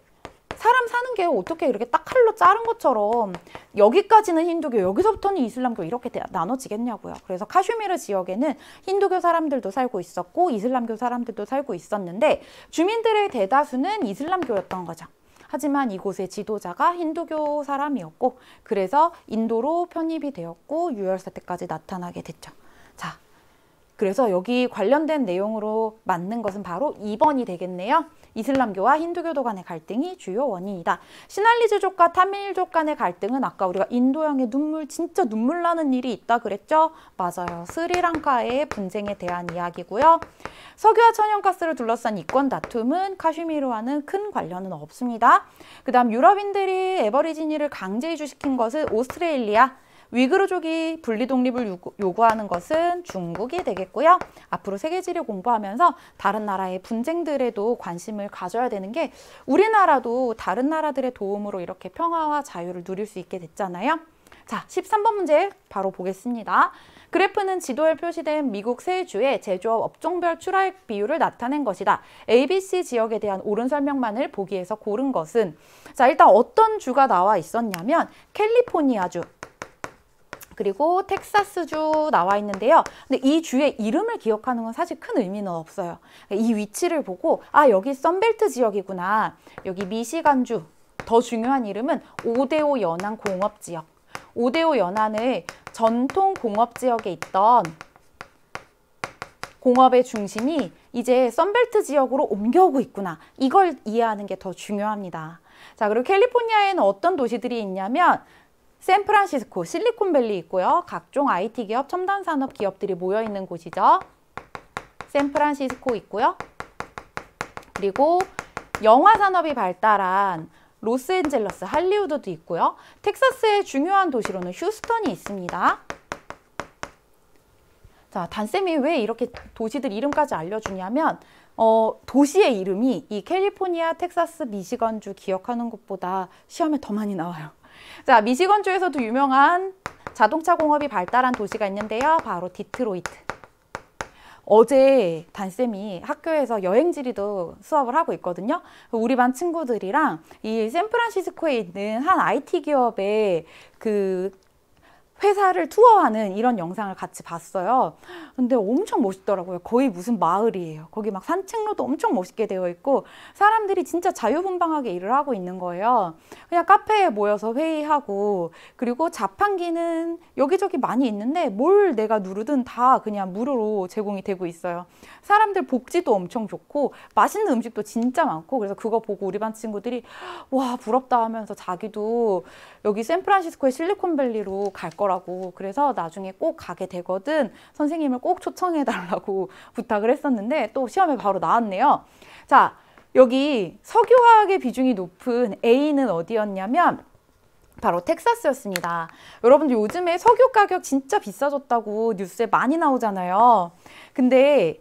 사람 사는 게 어떻게 이렇게 딱 칼로 자른 것처럼 여기까지는 힌두교, 여기서부터는 이슬람교 이렇게 나눠지겠냐고요. 그래서 카슈미르 지역에는 힌두교 사람들도 살고 있었고 이슬람교 사람들도 살고 있었는데 주민들의 대다수는 이슬람교였던 거죠. 하지만 이곳의 지도자가 힌두교 사람이었고 그래서 인도로 편입이 되었고 유혈 사태까지 나타나게 됐죠. 자, 그래서 여기 관련된 내용으로 맞는 것은 바로 2번이 되겠네요. 이슬람교와 힌두교도 간의 갈등이 주요 원인이다. 시날리즈족과 타밀족 간의 갈등은 아까 우리가 인도양의 눈물, 진짜 눈물 나는 일이 있다 그랬죠? 맞아요. 스리랑카의 분쟁에 대한 이야기고요. 석유와 천연가스를 둘러싼 이권 다툼은 카슈미르와는 큰 관련은 없습니다. 그 다음 유럽인들이 에버리지니를 강제 이주시킨 것은 오스트레일리아, 위그르족이 분리 독립을 요구하는 것은 중국이 되겠고요. 앞으로 세계지를 공부하면서 다른 나라의 분쟁들에도 관심을 가져야 되는 게 우리나라도 다른 나라들의 도움으로 이렇게 평화와 자유를 누릴 수 있게 됐잖아요. 자, 13번 문제 바로 보겠습니다. 그래프는 지도에 표시된 미국 세 주의 제조업 업종별 출하액 비율을 나타낸 것이다. ABC 지역에 대한 옳은 설명만을 보기에서 고른 것은, 자, 일단 어떤 주가 나와 있었냐면 캘리포니아주, 그리고 텍사스주 나와 있는데요. 근데 이 주의 이름을 기억하는 건 사실 큰 의미는 없어요. 이 위치를 보고 아, 여기 선벨트 지역이구나. 여기 미시간주, 더 중요한 이름은 오데오 연안 공업지역. 오데오 연안의 전통 공업지역에 있던 공업의 중심이 이제 선벨트 지역으로 옮겨오고 있구나. 이걸 이해하는 게 더 중요합니다. 자, 그리고 캘리포니아에는 어떤 도시들이 있냐면 샌프란시스코, 실리콘밸리 있고요. 각종 IT 기업, 첨단 산업 기업들이 모여 있는 곳이죠. 샌프란시스코 있고요. 그리고 영화 산업이 발달한 로스앤젤러스, 할리우드도 있고요. 텍사스의 중요한 도시로는 휴스턴이 있습니다. 자, 단쌤이 왜 이렇게 도시들 이름까지 알려주냐면 도시의 이름이 이 캘리포니아, 텍사스, 미시건주 기억하는 것보다 시험에 더 많이 나와요. 자, 미시건주에서도 유명한 자동차 공업이 발달한 도시가 있는데요. 바로 디트로이트. 어제 단쌤이 학교에서 여행지리도 수업을 하고 있거든요. 우리 반 친구들이랑 이 샌프란시스코에 있는 한 IT 기업의 그 회사를 투어하는 이런 영상을 같이 봤어요. 근데 엄청 멋있더라고요. 거의 무슨 마을이에요. 거기 막 산책로도 엄청 멋있게 되어 있고 사람들이 진짜 자유분방하게 일을 하고 있는 거예요. 그냥 카페에 모여서 회의하고, 그리고 자판기는 여기저기 많이 있는데 뭘 내가 누르든 다 그냥 무료로 제공이 되고 있어요. 사람들 복지도 엄청 좋고 맛있는 음식도 진짜 많고, 그래서 그거 보고 우리 반 친구들이 와, 부럽다 하면서 자기도 여기 샌프란시스코의 실리콘밸리로 갈 거라고, 그래서 나중에 꼭 가게 되거든 선생님을 꼭 초청해 달라고 부탁을 했었는데 또 시험에 바로 나왔네요. 자, 여기 석유화학의 비중이 높은 A는 어디였냐면 바로 텍사스였습니다. 여러분들 요즘에 석유 가격 진짜 비싸졌다고 뉴스에 많이 나오잖아요. 근데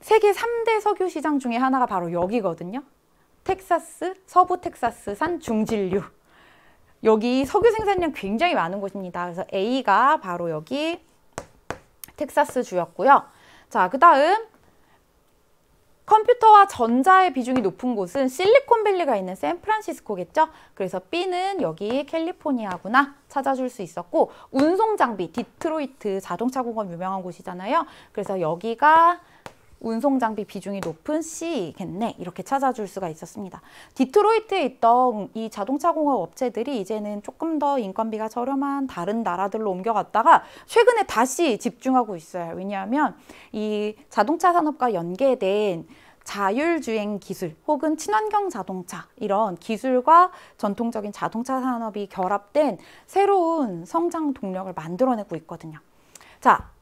세계 3대 석유 시장 중에 하나가 바로 여기거든요. 텍사스, 서부 텍사스산 중진류. 여기 석유 생산량 굉장히 많은 곳입니다. 그래서 A가 바로 여기 텍사스 주였고요. 자, 그 다음 컴퓨터와 전자의 비중이 높은 곳은 실리콘밸리가 있는 샌프란시스코겠죠. 그래서 B는 여기 캘리포니아구나 찾아줄 수 있었고, 운송장비, 디트로이트 자동차 공업 유명한 곳이잖아요. 그래서 여기가 운송장비 비중이 높은 C겠네, 이렇게 찾아줄 수가 있었습니다. 디트로이트에 있던 이 자동차 공업 업체들이 이제는 조금 더 인건비가 저렴한 다른 나라들로 옮겨갔다가 최근에 다시 집중하고 있어요. 왜냐하면 이 자동차 산업과 연계된 자율주행 기술 혹은 친환경 자동차, 이런 기술과 전통적인 자동차 산업이 결합된 새로운 성장 동력을 만들어내고 있거든요. 자,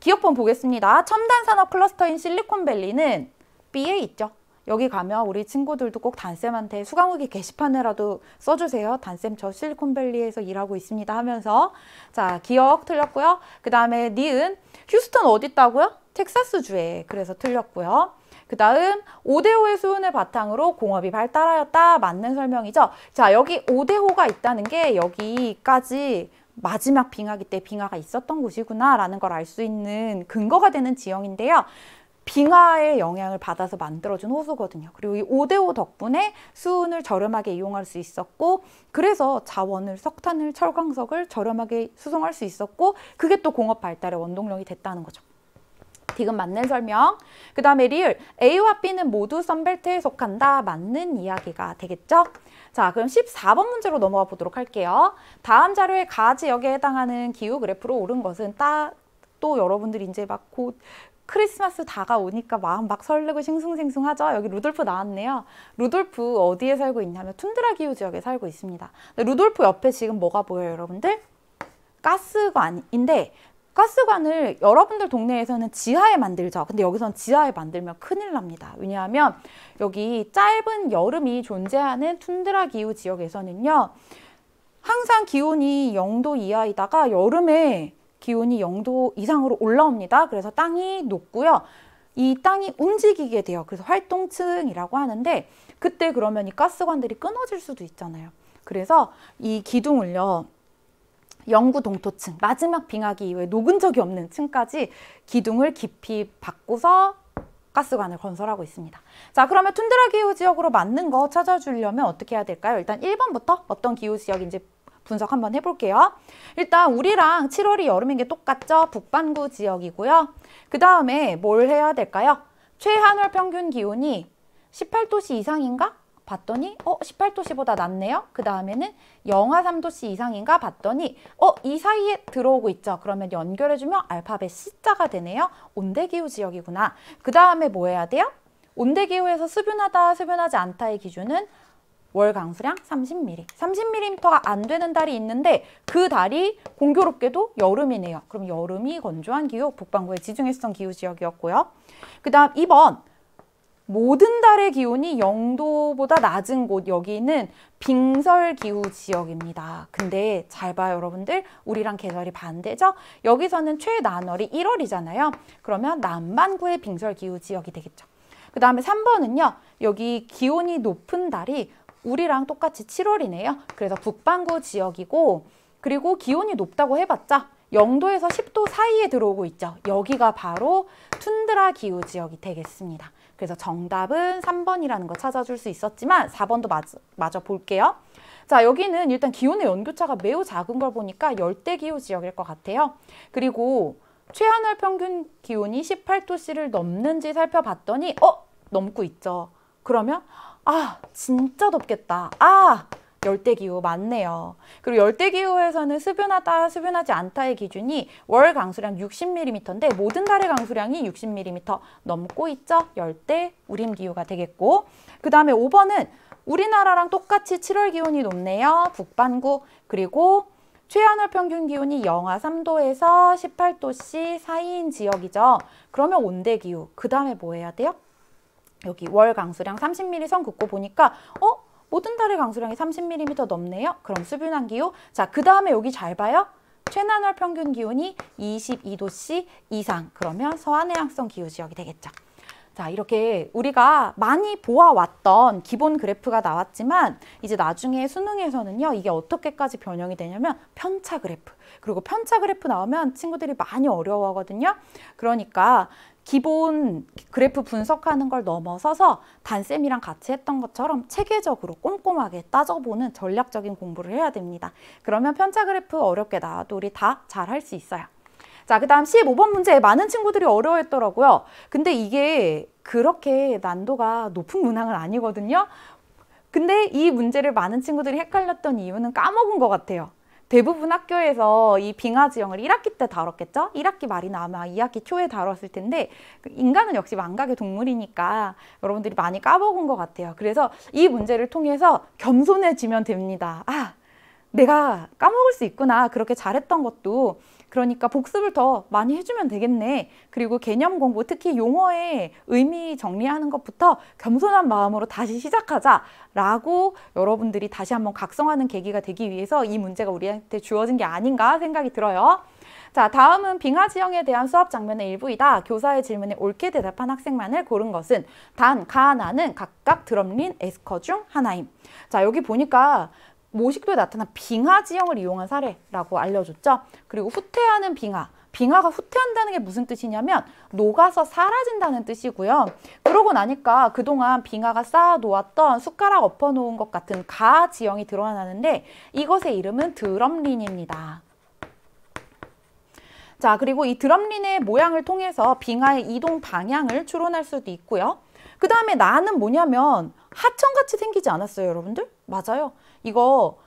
기억본 보겠습니다. 첨단 산업 클러스터인 실리콘밸리는 B에 있죠. 여기 가면 우리 친구들도 꼭 단쌤한테 수강후기 게시판에라도 써주세요. 단쌤 저 실리콘밸리에서 일하고 있습니다 하면서. 자, 기억 틀렸고요. 그 다음에 니은 휴스턴 어디 있다고요? 텍사스주에. 그래서 틀렸고요. 그 다음 5대5의 수은을 바탕으로 공업이 발달하였다. 맞는 설명이죠. 자, 여기 5대5가 있다는 게 여기까지 마지막 빙하기 때 빙하가 있었던 곳이구나 라는 걸 알 수 있는 근거가 되는 지형인데요. 빙하의 영향을 받아서 만들어준 호수거든요. 그리고 이 5대5 덕분에 수은을 저렴하게 이용할 수 있었고, 그래서 자원을, 석탄을, 철광석을 저렴하게 수송할 수 있었고, 그게 또 공업 발달의 원동력이 됐다는 거죠. 디귿 맞는 설명. 그 다음에 리을, A와 B는 모두 선벨트에 속한다. 맞는 이야기가 되겠죠? 자, 그럼 14번 문제로 넘어가 보도록 할게요. 다음 자료의 가 지역에 해당하는 기후 그래프로 오른 것은 또 여러분들이 이제 막 곧 크리스마스 다가오니까 마음 막 설레고 싱숭생숭하죠. 여기 루돌프 나왔네요. 루돌프 어디에 살고 있냐면 툰드라 기후 지역에 살고 있습니다. 루돌프 옆에 지금 뭐가 보여요, 여러분들? 가스관인데, 가스관을 여러분들 동네에서는 지하에 만들죠. 근데 여기서는 지하에 만들면 큰일 납니다. 왜냐하면 여기 짧은 여름이 존재하는 툰드라 기후 지역에서는요, 항상 기온이 0도 이하이다가 여름에 기온이 0도 이상으로 올라옵니다. 그래서 땅이 녹고요. 이 땅이 움직이게 돼요. 그래서 활동층이라고 하는데, 그때 그러면 이 가스관들이 끊어질 수도 있잖아요. 그래서 이 기둥을요, 영구 동토층, 마지막 빙하기 이후에 녹은 적이 없는 층까지 기둥을 깊이 받고서 가스관을 건설하고 있습니다. 자, 그러면 툰드라 기후 지역으로 맞는 거 찾아주려면 어떻게 해야 될까요? 일단 1번부터 어떤 기후 지역인지 분석 한번 해볼게요. 일단 우리랑 7월이 여름인 게 똑같죠? 북반구 지역이고요. 그 다음에 뭘 해야 될까요? 최한월 평균 기온이 18도씨 이상인가? 봤더니 18도씨보다 낮네요. 그 다음에는 영하 3도씨 이상인가 봤더니 이 사이에 들어오고 있죠. 그러면 연결해주면 알파벳 C자가 되네요. 온대기후 지역이구나. 그 다음에 뭐 해야 돼요? 온대기후에서 수분하다, 수분하지 않다의 기준은 월 강수량 30mm. 30mm가 안 되는 달이 있는데 그 달이 공교롭게도 여름이네요. 그럼 여름이 건조한 기후, 북반구의 지중해성 기후 지역이었고요. 그 다음 2번. 모든 달의 기온이 0도보다 낮은 곳, 여기는 빙설기후 지역입니다. 근데 잘 봐요, 여러분들. 우리랑 계절이 반대죠? 여기서는 최난월이 1월이잖아요. 그러면 남반구의 빙설기후 지역이 되겠죠. 그 다음에 3번은요. 여기 기온이 높은 달이 우리랑 똑같이 7월이네요. 그래서 북반구 지역이고, 그리고 기온이 높다고 해봤자 0도에서 10도 사이에 들어오고 있죠. 여기가 바로 툰드라 기후 지역이 되겠습니다. 그래서 정답은 3번이라는 거 찾아줄 수 있었지만 4번도 마저 볼게요. 자, 여기는 일단 기온의 연교차가 매우 작은 걸 보니까 열대기후 지역일 것 같아요. 그리고 최한월 평균 기온이 18도씨를 넘는지 살펴봤더니 넘고 있죠. 그러면 진짜 덥겠다. 열대기후 맞네요. 그리고 열대기후에서는 수분하다, 수분하지 않다의 기준이 월 강수량 60mm인데 모든 달의 강수량이 60mm 넘고 있죠. 열대 우림기후가 되겠고, 그 다음에 5번은 우리나라랑 똑같이 7월 기온이 높네요. 북반구. 그리고 최한월 평균 기온이 영하 3도에서 18도씨 사이인 지역이죠. 그러면 온대기후. 그 다음에 뭐 해야 돼요? 여기 월 강수량 30mm 선 긋고 보니까 모든 달의 강수량이 30mm 넘네요. 그럼 수분한 기후. 자, 그 다음에 여기 잘 봐요. 최난월 평균 기온이 22도씨 이상. 그러면 서한해양성 기후 지역이 되겠죠. 자, 이렇게 우리가 많이 보아왔던 기본 그래프가 나왔지만 이제 나중에 수능에서는요. 이게 어떻게까지 변형이 되냐면 편차 그래프. 그리고 편차 그래프 나오면 친구들이 많이 어려워하거든요. 그러니까 기본 그래프 분석하는 걸 넘어서서 단쌤이랑 같이 했던 것처럼 체계적으로 꼼꼼하게 따져보는 전략적인 공부를 해야 됩니다. 그러면 편차 그래프 어렵게 나와도 우리 다 잘 할 수 있어요. 자, 그 다음 15번 문제 많은 친구들이 어려워했더라고요. 근데 이게 그렇게 난도가 높은 문항은 아니거든요. 근데 이 문제를 많은 친구들이 헷갈렸던 이유는 까먹은 것 같아요. 대부분 학교에서 이 빙하 지형을 1학기 때 다뤘겠죠? 1학기 말이나 아마 2학기 초에 다뤘을 텐데 인간은 역시 망각의 동물이니까 여러분들이 많이 까먹은 것 같아요. 그래서 이 문제를 통해서 겸손해지면 됩니다. 내가 까먹을 수 있구나. 그렇게 잘했던 것도. 그러니까 복습을 더 많이 해주면 되겠네. 그리고 개념 공부, 특히 용어의 의미 정리하는 것부터 겸손한 마음으로 다시 시작하자라고 여러분들이 다시 한번 각성하는 계기가 되기 위해서 이 문제가 우리한테 주어진 게 아닌가 생각이 들어요. 자, 다음은 빙하 지형에 대한 수업 장면의 일부이다. 교사의 질문에 옳게 대답한 학생만을 고른 것은 단, 가, 나는 각각 드럼린, 에스커 중 하나임. 자, 여기 보니까 모식도에 나타난 빙하 지형을 이용한 사례라고 알려줬죠. 그리고 후퇴하는 빙하. 빙하가 후퇴한다는 게 무슨 뜻이냐면 녹아서 사라진다는 뜻이고요. 그러고 나니까 그동안 빙하가 쌓아놓았던 숟가락 엎어놓은 것 같은 가 지형이 드러나는데 이것의 이름은 드럼린입니다. 자, 그리고 이 드럼린의 모양을 통해서 빙하의 이동 방향을 추론할 수도 있고요. 그 다음에 나는 뭐냐면 하천같이 생기지 않았어요, 여러분들? 맞아요. 이거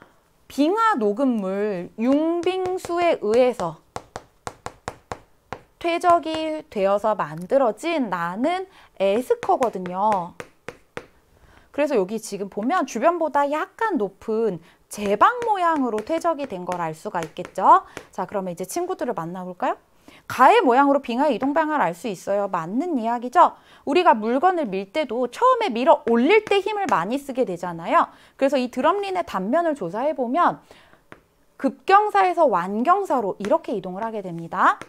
빙하 녹음물 융빙수에 의해서 퇴적이 되어서 만들어진 나는 에스커거든요. 그래서 여기 지금 보면 주변보다 약간 높은 제방 모양으로 퇴적이 된 걸 알 수가 있겠죠. 자, 그러면 이제 친구들을 만나볼까요? 가의 모양으로 빙하의 이동 방향을 알 수 있어요. 맞는 이야기죠? 우리가 물건을 밀 때도 처음에 밀어 올릴 때 힘을 많이 쓰게 되잖아요. 그래서 이 드럼린의 단면을 조사해보면 급경사에서 완경사로 이렇게 이동을 하게 됩니다.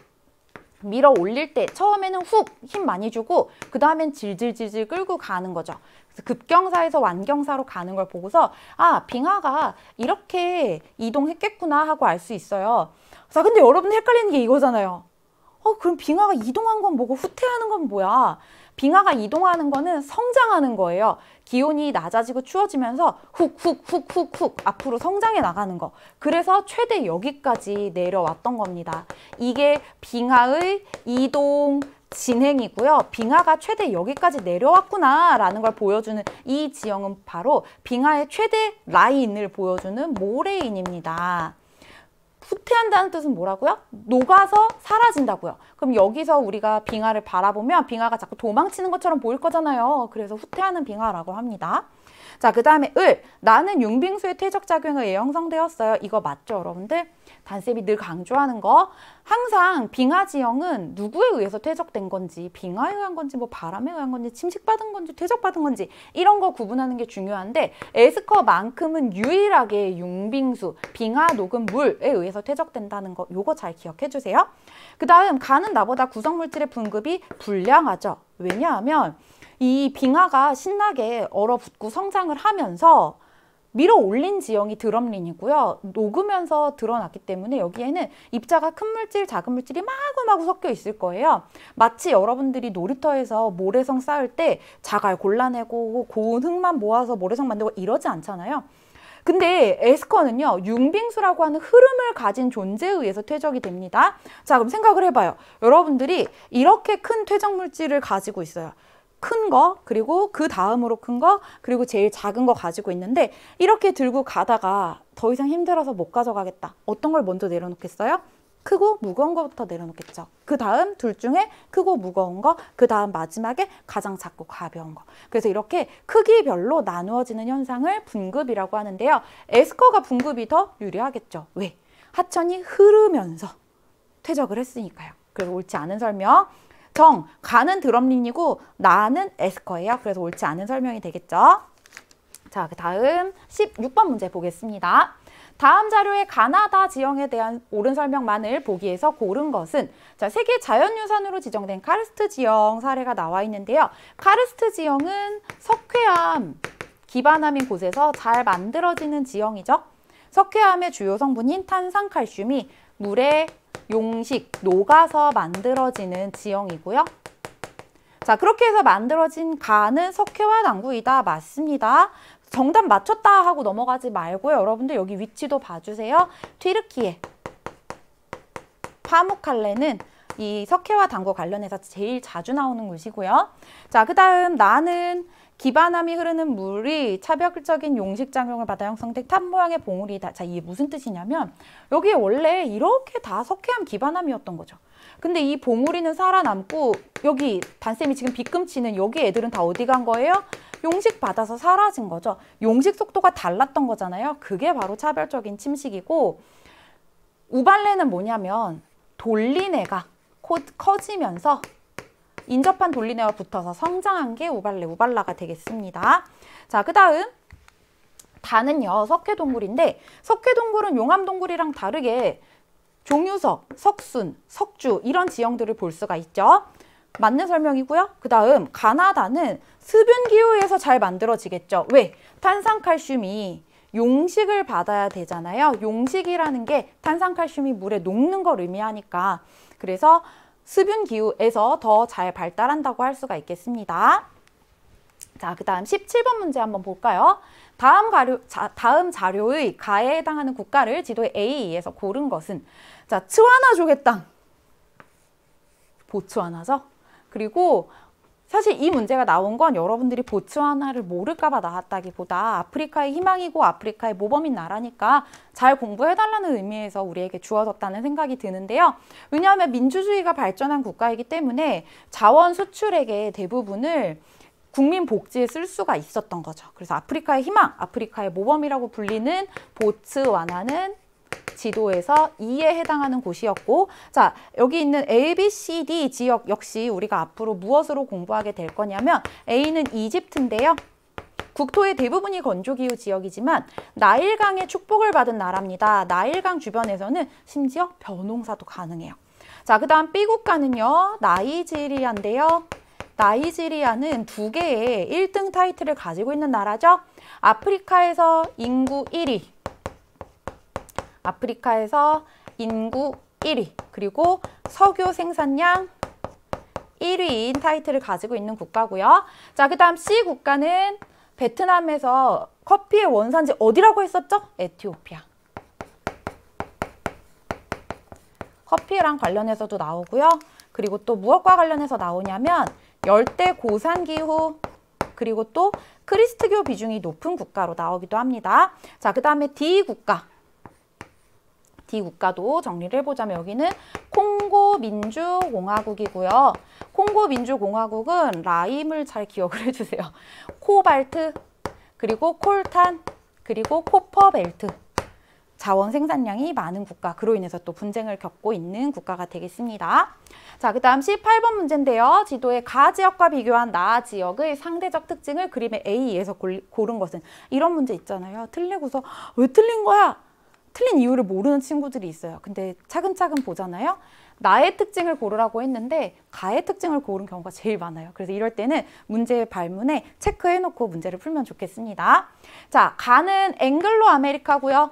밀어 올릴 때 처음에는 훅 힘 많이 주고 그 다음엔 질질질질 끌고 가는 거죠. 그래서 급경사에서 완경사로 가는 걸 보고서 아, 빙하가 이렇게 이동했겠구나 하고 알 수 있어요. 자, 근데 여러분 헷갈리는 게 이거잖아요. 그럼 빙하가 이동한 건 뭐고 후퇴하는 건 뭐야? 빙하가 이동하는 거는 성장하는 거예요. 기온이 낮아지고 추워지면서 훅 앞으로 성장해 나가는 거. 그래서 최대 여기까지 내려왔던 겁니다. 이게 빙하의 이동 진행이고요. 빙하가 최대 여기까지 내려왔구나 라는 걸 보여주는 이 지형은 바로 빙하의 최대 라인을 보여주는 모레인입니다. 후퇴한다는 뜻은 뭐라고요? 녹아서 사라진다고요. 그럼 여기서 우리가 빙하를 바라보면 빙하가 자꾸 도망치는 것처럼 보일 거잖아요. 그래서 후퇴하는 빙하라고 합니다. 자, 그 다음에 나는 융빙수의 퇴적작용에 의해 형성되었어요. 이거 맞죠, 여러분들? 단쌤이 늘 강조하는 거. 항상 빙하 지형은 누구에 의해서 퇴적된 건지, 빙하에 의한 건지, 뭐 바람에 의한 건지, 침식받은 건지, 퇴적받은 건지 이런 거 구분하는 게 중요한데 에스커만큼은 유일하게 융빙수, 빙하 녹은 물에 의해서 퇴적된다는 거 요거 잘 기억해 주세요. 그 다음 가는 나보다 구성물질의 분급이 불량하죠. 왜냐하면 이 빙하가 신나게 얼어붙고 성장을 하면서 밀어 올린 지형이 드럼린이고요. 녹으면서 드러났기 때문에 여기에는 입자가 큰 물질, 작은 물질이 마구마구 섞여 있을 거예요. 마치 여러분들이 놀이터에서 모래성 쌓을 때 자갈 골라내고 고운 흙만 모아서 모래성 만들고 이러지 않잖아요. 근데 에스커는요, 융빙수라고 하는 흐름을 가진 존재에 의해서 퇴적이 됩니다. 자, 그럼 생각을 해봐요. 여러분들이 이렇게 큰 퇴적 물질을 가지고 있어요. 큰 거, 그리고 그 다음으로 큰 거, 그리고 제일 작은 거 가지고 있는데 이렇게 들고 가다가 더 이상 힘들어서 못 가져가겠다. 어떤 걸 먼저 내려놓겠어요? 크고 무거운 거부터 내려놓겠죠. 그 다음 둘 중에 크고 무거운 거, 그 다음 마지막에 가장 작고 가벼운 거. 그래서 이렇게 크기별로 나누어지는 현상을 분급이라고 하는데요. 에스커가 분급이 더 유리하겠죠. 왜? 하천이 흐르면서 퇴적을 했으니까요. 그래서 옳지 않은 설명. 가는 드럼린이고 나는 에스커예요. 그래서 옳지 않은 설명이 되겠죠. 자, 그 다음 16번 문제 보겠습니다. 다음 자료의 가나다 지형에 대한 옳은 설명만을 보기에서 고른 것은 자, 세계 자연유산으로 지정된 카르스트 지형 사례가 나와 있는데요. 카르스트 지형은 석회암, 기반암인 곳에서 잘 만들어지는 지형이죠. 석회암의 주요 성분인 탄산칼슘이 물에 용식, 녹아서 만들어지는 지형이고요. 자, 그렇게 해서 만들어진 가는 석회화 당구이다. 맞습니다. 정답 맞췄다 하고 넘어가지 말고요. 여러분들 여기 위치도 봐주세요. 튀르키예, 파묵칼레는 이 석회화 당구 관련해서 제일 자주 나오는 곳이고요. 자, 그 다음 나는 기반암이 흐르는 물이 차별적인 용식작용을 받아 형성된 탑 모양의 봉우리다. 자, 이게 무슨 뜻이냐면 여기에 원래 이렇게 다 석회암 기반암이었던 거죠. 근데 이 봉우리는 살아남고 여기 단쌤이 지금 빗금치는 여기 애들은 다 어디 간 거예요? 용식 받아서 사라진 거죠. 용식 속도가 달랐던 거잖아요. 그게 바로 차별적인 침식이고 우발레는 뭐냐면 돌리네가 커지면서 인접한 돌리네와 붙어서 성장한 게 우발라가 되겠습니다. 자, 그 다음 다는요, 석회동굴인데 석회동굴은 용암동굴이랑 다르게 종유석, 석순, 석주 이런 지형들을 볼 수가 있죠. 맞는 설명이고요. 그 다음 가나다는 습윤기후에서 잘 만들어지겠죠. 왜? 탄산칼슘이 용식을 받아야 되잖아요. 용식이라는 게 탄산칼슘이 물에 녹는 걸 의미하니까 그래서 습윤 기후에서 더 잘 발달한다고 할 수가 있겠습니다. 자, 그 다음 17번 문제 한번 볼까요? 다음 자료의 가에 해당하는 국가를 지도의 A에서 고른 것은 자, 츠와나족의 땅, 보츠와나죠? 그리고 사실 이 문제가 나온 건 여러분들이 보츠와나를 모를까 봐 나왔다기보다 아프리카의 희망이고 아프리카의 모범인 나라니까 잘 공부해달라는 의미에서 우리에게 주어졌다는 생각이 드는데요. 왜냐하면 민주주의가 발전한 국가이기 때문에 자원 수출액의 대부분을 국민 복지에 쓸 수가 있었던 거죠. 그래서 아프리카의 희망, 아프리카의 모범이라고 불리는 보츠와나는 지도에서 E에 해당하는 곳이었고 자, 여기 있는 A, B, C, D 지역 역시 우리가 앞으로 무엇으로 공부하게 될 거냐면 A는 이집트인데요. 국토의 대부분이 건조기후 지역이지만 나일강의 축복을 받은 나라입니다. 나일강 주변에서는 심지어 벼농사도 가능해요. 자, 그 다음 B 국가는요. 나이지리아인데요. 나이지리아는 두 개의 1등 타이틀을 가지고 있는 나라죠. 아프리카에서 인구 1위. 아프리카에서 인구 1위. 그리고 석유 생산량 1위인 타이틀을 가지고 있는 국가고요. 자, 그 다음 C 국가는 베트남에서 커피의 원산지 어디라고 했었죠? 에티오피아. 커피랑 관련해서도 나오고요. 그리고 또 무엇과 관련해서 나오냐면 열대 고산기후 그리고 또 크리스트교 비중이 높은 국가로 나오기도 합니다. 자, 그 다음에 D 국가. D 국가도 정리를 해보자면 여기는 콩고 민주공화국이고요. 콩고 민주공화국은 라임을 잘 기억을 해주세요. 코발트, 그리고 콜탄, 그리고 코퍼벨트. 자원 생산량이 많은 국가, 그로 인해서 또 분쟁을 겪고 있는 국가가 되겠습니다. 자, 그 다음 18번 문제인데요. 지도의 가 지역과 비교한 나 지역의 상대적 특징을 그림의 A에서 고른 것은, 이런 문제 있잖아요. 틀리고서 왜 틀린 거야? 틀린 이유를 모르는 친구들이 있어요. 근데 차근차근 보잖아요. 나의 특징을 고르라고 했는데 가의 특징을 고른 경우가 제일 많아요. 그래서 이럴 때는 문제 발문에 체크해놓고 문제를 풀면 좋겠습니다. 자, 가는 앵글로 아메리카고요.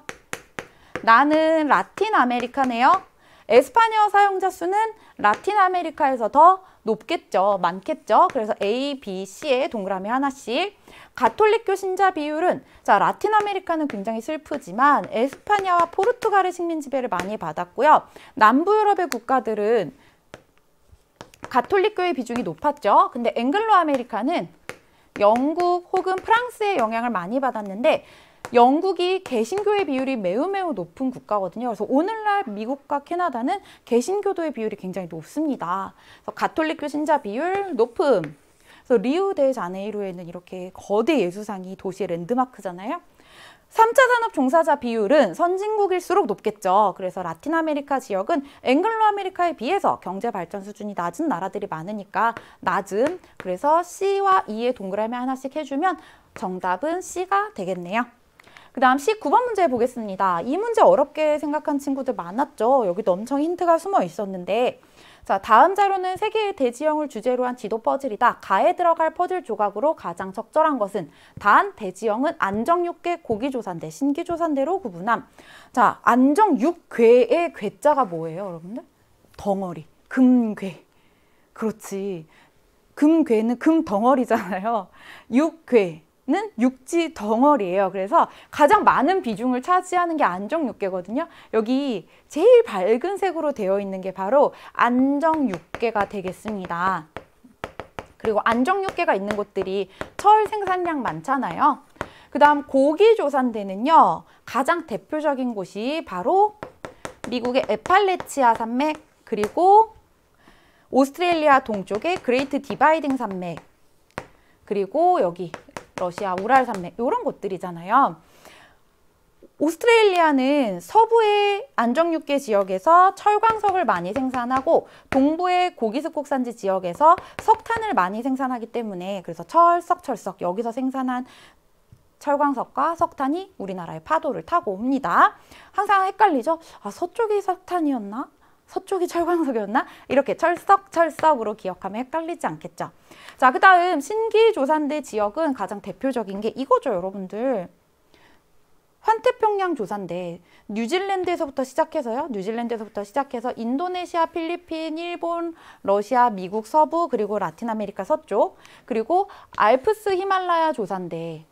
나는 라틴 아메리카네요. 에스파니어 사용자 수는 라틴 아메리카에서 더 높겠죠. 많겠죠. 그래서 A, B, C에 동그라미 하나씩. 가톨릭교 신자 비율은, 자, 라틴 아메리카는 굉장히 슬프지만 에스파냐와 포르투갈의 식민 지배를 많이 받았고요. 남부 유럽의 국가들은 가톨릭교의 비중이 높았죠. 근데 앵글로 아메리카는 영국 혹은 프랑스의 영향을 많이 받았는데 영국이 개신교의 비율이 매우 높은 국가거든요. 그래서 오늘날 미국과 캐나다는 개신교도의 비율이 굉장히 높습니다. 그래서 가톨릭교 신자 비율 높음. 그래서 리우데자네이루에는 이렇게 거대 예수상이 도시의 랜드마크잖아요. 3차 산업 종사자 비율은 선진국일수록 높겠죠. 그래서 라틴 아메리카 지역은 앵글로 아메리카에 비해서 경제 발전 수준이 낮은 나라들이 많으니까 낮음. 그래서 C와 E에 동그라미 하나씩 해주면 정답은 C가 되겠네요. 그 다음 19번 문제 보겠습니다. 이 문제 어렵게 생각한 친구들 많았죠. 여기도 엄청 힌트가 숨어 있었는데, 자, 다음 자료는 세 개의 대지형을 주제로 한 지도 퍼즐이다. 가에 들어갈 퍼즐 조각으로 가장 적절한 것은? 단, 대지형은 안정6궤 고기조산대, 신기조산대로 구분함. 자, 안정6궤의 궤자가 뭐예요, 여러분들? 덩어리, 금궤. 그렇지. 금궤는 금덩어리잖아요. 6궤. 는 육지 덩어리예요. 그래서 가장 많은 비중을 차지하는 게 안정6궤거든요. 여기 제일 밝은 색으로 되어 있는 게 바로 안정6궤가 되겠습니다. 그리고 안정6궤가 있는 곳들이 철 생산량 많잖아요. 그 다음 고기조산대는요. 가장 대표적인 곳이 바로 미국의 에팔레치아 산맥, 그리고 오스트레일리아 동쪽의 그레이트 디바이딩 산맥, 그리고 여기 러시아 우랄 산맥, 이런 곳들이잖아요. 오스트레일리아는 서부의 안정6궤 지역에서 철광석을 많이 생산하고 동부의 고기습곡산지 지역에서 석탄을 많이 생산하기 때문에, 그래서 철석 여기서 생산한 철광석과 석탄이 우리나라의 파도를 타고 옵니다. 항상 헷갈리죠? 아, 서쪽이 석탄이었나? 서쪽이 철광석이었나? 이렇게 철석으로 기억하면 헷갈리지 않겠죠. 자, 그 다음 신기조산대 지역은 가장 대표적인 게 이거죠, 여러분들. 환태평양 조산대. 뉴질랜드에서부터 시작해서 인도네시아, 필리핀, 일본, 러시아, 미국 서부, 그리고 라틴 아메리카 서쪽, 그리고 알프스 히말라야 조산대.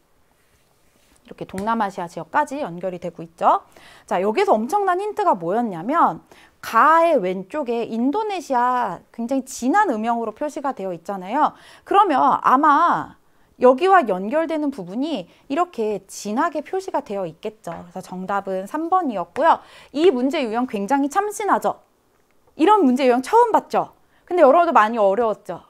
이렇게 동남아시아 지역까지 연결이 되고 있죠. 자, 여기서 엄청난 힌트가 뭐였냐면 가의 왼쪽에 인도네시아 굉장히 진한 음영으로 표시가 되어 있잖아요. 그러면 아마 여기와 연결되는 부분이 이렇게 진하게 표시가 되어 있겠죠. 그래서 정답은 3번이었고요. 이 문제 유형 굉장히 참신하죠. 이런 문제 유형 처음 봤죠. 근데 여러분도 많이 어려웠죠.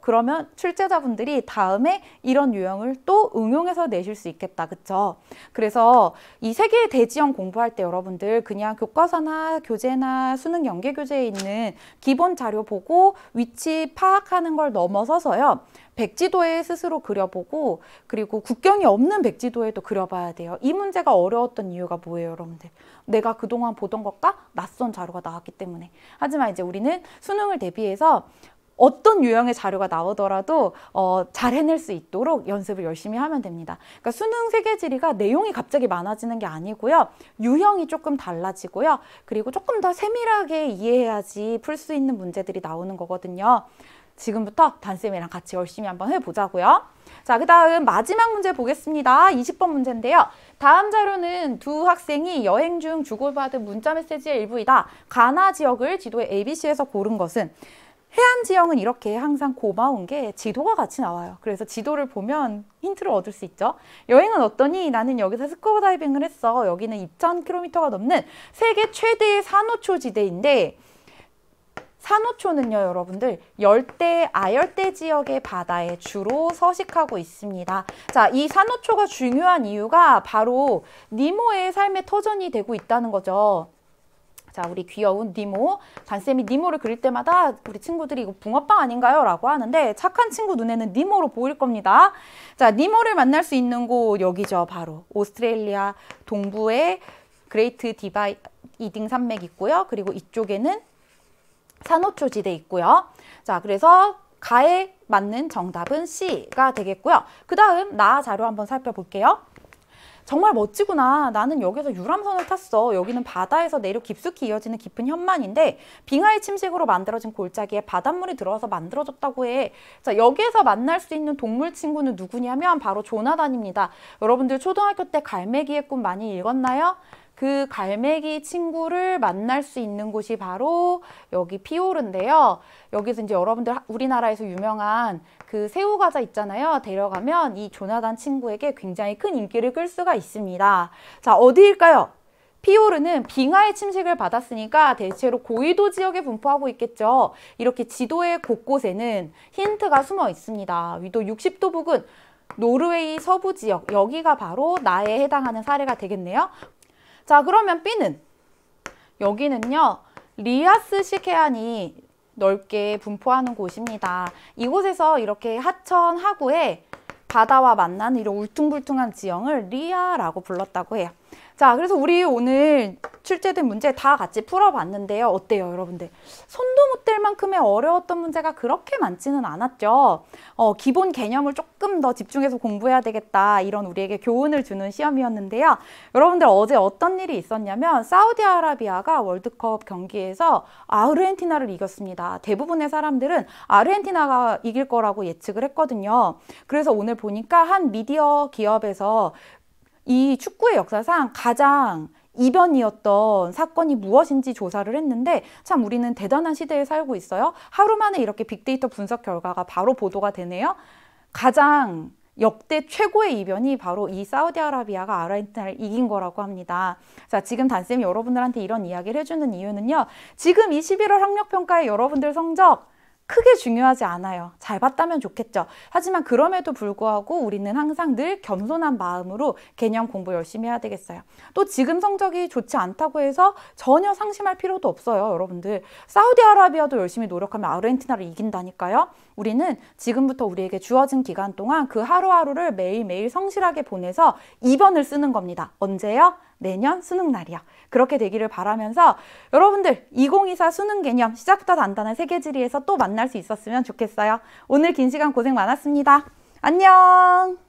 그러면 출제자분들이 다음에 이런 유형을 또 응용해서 내실 수 있겠다. 그쵸? 그래서 이 세계 대지형 공부할 때 여러분들 그냥 교과서나 교재나 수능 연계 교재에 있는 기본 자료 보고 위치 파악하는 걸 넘어서서요. 백지도에 스스로 그려보고 그리고 국경이 없는 백지도에도 그려봐야 돼요. 이 문제가 어려웠던 이유가 뭐예요, 여러분들? 내가 그동안 보던 것과 낯선 자료가 나왔기 때문에. 하지만 이제 우리는 수능을 대비해서 어떤 유형의 자료가 나오더라도 잘 해낼 수 있도록 연습을 열심히 하면 됩니다. 그러니까 수능 세계지리가 내용이 갑자기 많아지는 게 아니고요. 유형이 조금 달라지고요. 그리고 조금 더 세밀하게 이해해야지 풀 수 있는 문제들이 나오는 거거든요. 지금부터 단쌤이랑 같이 열심히 한번 해보자고요. 자, 그 다음 마지막 문제 보겠습니다. 20번 문제인데요. 다음 자료는 두 학생이 여행 중 주고받은 문자 메시지의 일부이다. 가나 지역을 지도의 ABC에서 고른 것은 해안 지형은 이렇게 항상 고마운 게 지도가 같이 나와요. 그래서 지도를 보면 힌트를 얻을 수 있죠. 여행은 어떠니? 나는 여기서 스쿠버 다이빙을 했어. 여기는 2,000km가 넘는 세계 최대의 산호초 지대인데 산호초는요, 여러분들 열대, 아열대 지역의 바다에 주로 서식하고 있습니다. 자, 이 산호초가 중요한 이유가 바로 니모의 삶의 터전이 되고 있다는 거죠. 자, 우리 귀여운 니모. 단쌤이 니모를 그릴 때마다 우리 친구들이 이거 붕어빵 아닌가요? 라고 하는데 착한 친구 눈에는 니모로 보일 겁니다. 자, 니모를 만날 수 있는 곳 여기죠. 바로 오스트레일리아 동부의 그레이트 디바이딩 산맥 있고요. 그리고 이쪽에는 산호초 지대 있고요. 자, 그래서 가에 맞는 정답은 C가 되겠고요. 그 다음 나 자료 한번 살펴볼게요. 정말 멋지구나. 나는 여기서 유람선을 탔어. 여기는 바다에서 내륙 깊숙이 이어지는 깊은 현만인데 빙하의 침식으로 만들어진 골짜기에 바닷물이 들어와서 만들어졌다고 해. 자, 여기에서 만날 수 있는 동물 친구는 누구냐면 바로 조나단입니다. 여러분들 초등학교 때 갈매기의 꿈 많이 읽었나요? 그 갈매기 친구를 만날 수 있는 곳이 바로 여기 피오르인데요. 여기서 이제 여러분들 우리나라에서 유명한 그 새우 과자 있잖아요. 데려가면 이 조나단 친구에게 굉장히 큰 인기를 끌 수가 있습니다. 자, 어디일까요? 피오르는 빙하의 침식을 받았으니까 대체로 고위도 지역에 분포하고 있겠죠. 이렇게 지도의 곳곳에는 힌트가 숨어 있습니다. 위도 60도 부근, 노르웨이 서부 지역, 여기가 바로 나에 해당하는 사례가 되겠네요. 자, 그러면 B는 여기는요. 리아스식 해안이 넓게 분포하는 곳입니다. 이곳에서 이렇게 하천 하구에 바다와 만나는 이런 울퉁불퉁한 지형을 리아라고 불렀다고 해요. 자, 그래서 우리 오늘 출제된 문제 다 같이 풀어봤는데요. 어때요, 여러분들? 손도 못 댈 만큼의 어려웠던 문제가 그렇게 많지는 않았죠. 기본 개념을 조금 더 집중해서 공부해야 되겠다. 이런 우리에게 교훈을 주는 시험이었는데요. 여러분들 어제 어떤 일이 있었냐면 사우디아라비아가 월드컵 경기에서 아르헨티나를 이겼습니다. 대부분의 사람들은 아르헨티나가 이길 거라고 예측을 했거든요. 그래서 오늘 보니까 한 미디어 기업에서 이 축구의 역사상 가장 이변이었던 사건이 무엇인지 조사를 했는데 참 우리는 대단한 시대에 살고 있어요. 하루 만에 이렇게 빅데이터 분석 결과가 바로 보도가 되네요. 가장 역대 최고의 이변이 바로 이 사우디아라비아가 아르헨티나를 이긴 거라고 합니다. 자, 지금 단쌤이 여러분들한테 이런 이야기를 해주는 이유는요. 지금 이 11월 학력평가의 여러분들 성적 크게 중요하지 않아요. 잘 봤다면 좋겠죠. 하지만 그럼에도 불구하고 우리는 항상 늘 겸손한 마음으로 개념 공부 열심히 해야 되겠어요. 또 지금 성적이 좋지 않다고 해서 전혀 상심할 필요도 없어요. 여러분들 사우디아라비아도 열심히 노력하면 아르헨티나를 이긴다니까요. 우리는 지금부터 우리에게 주어진 기간 동안 그 하루하루를 매일매일 성실하게 보내서 2번을 쓰는 겁니다. 언제요? 내년 수능 날이요. 그렇게 되기를 바라면서 여러분들 2024 수능 개념 시작부터 단단한 세계지리에서 또 만날 수 있었으면 좋겠어요. 오늘 긴 시간 고생 많았습니다. 안녕.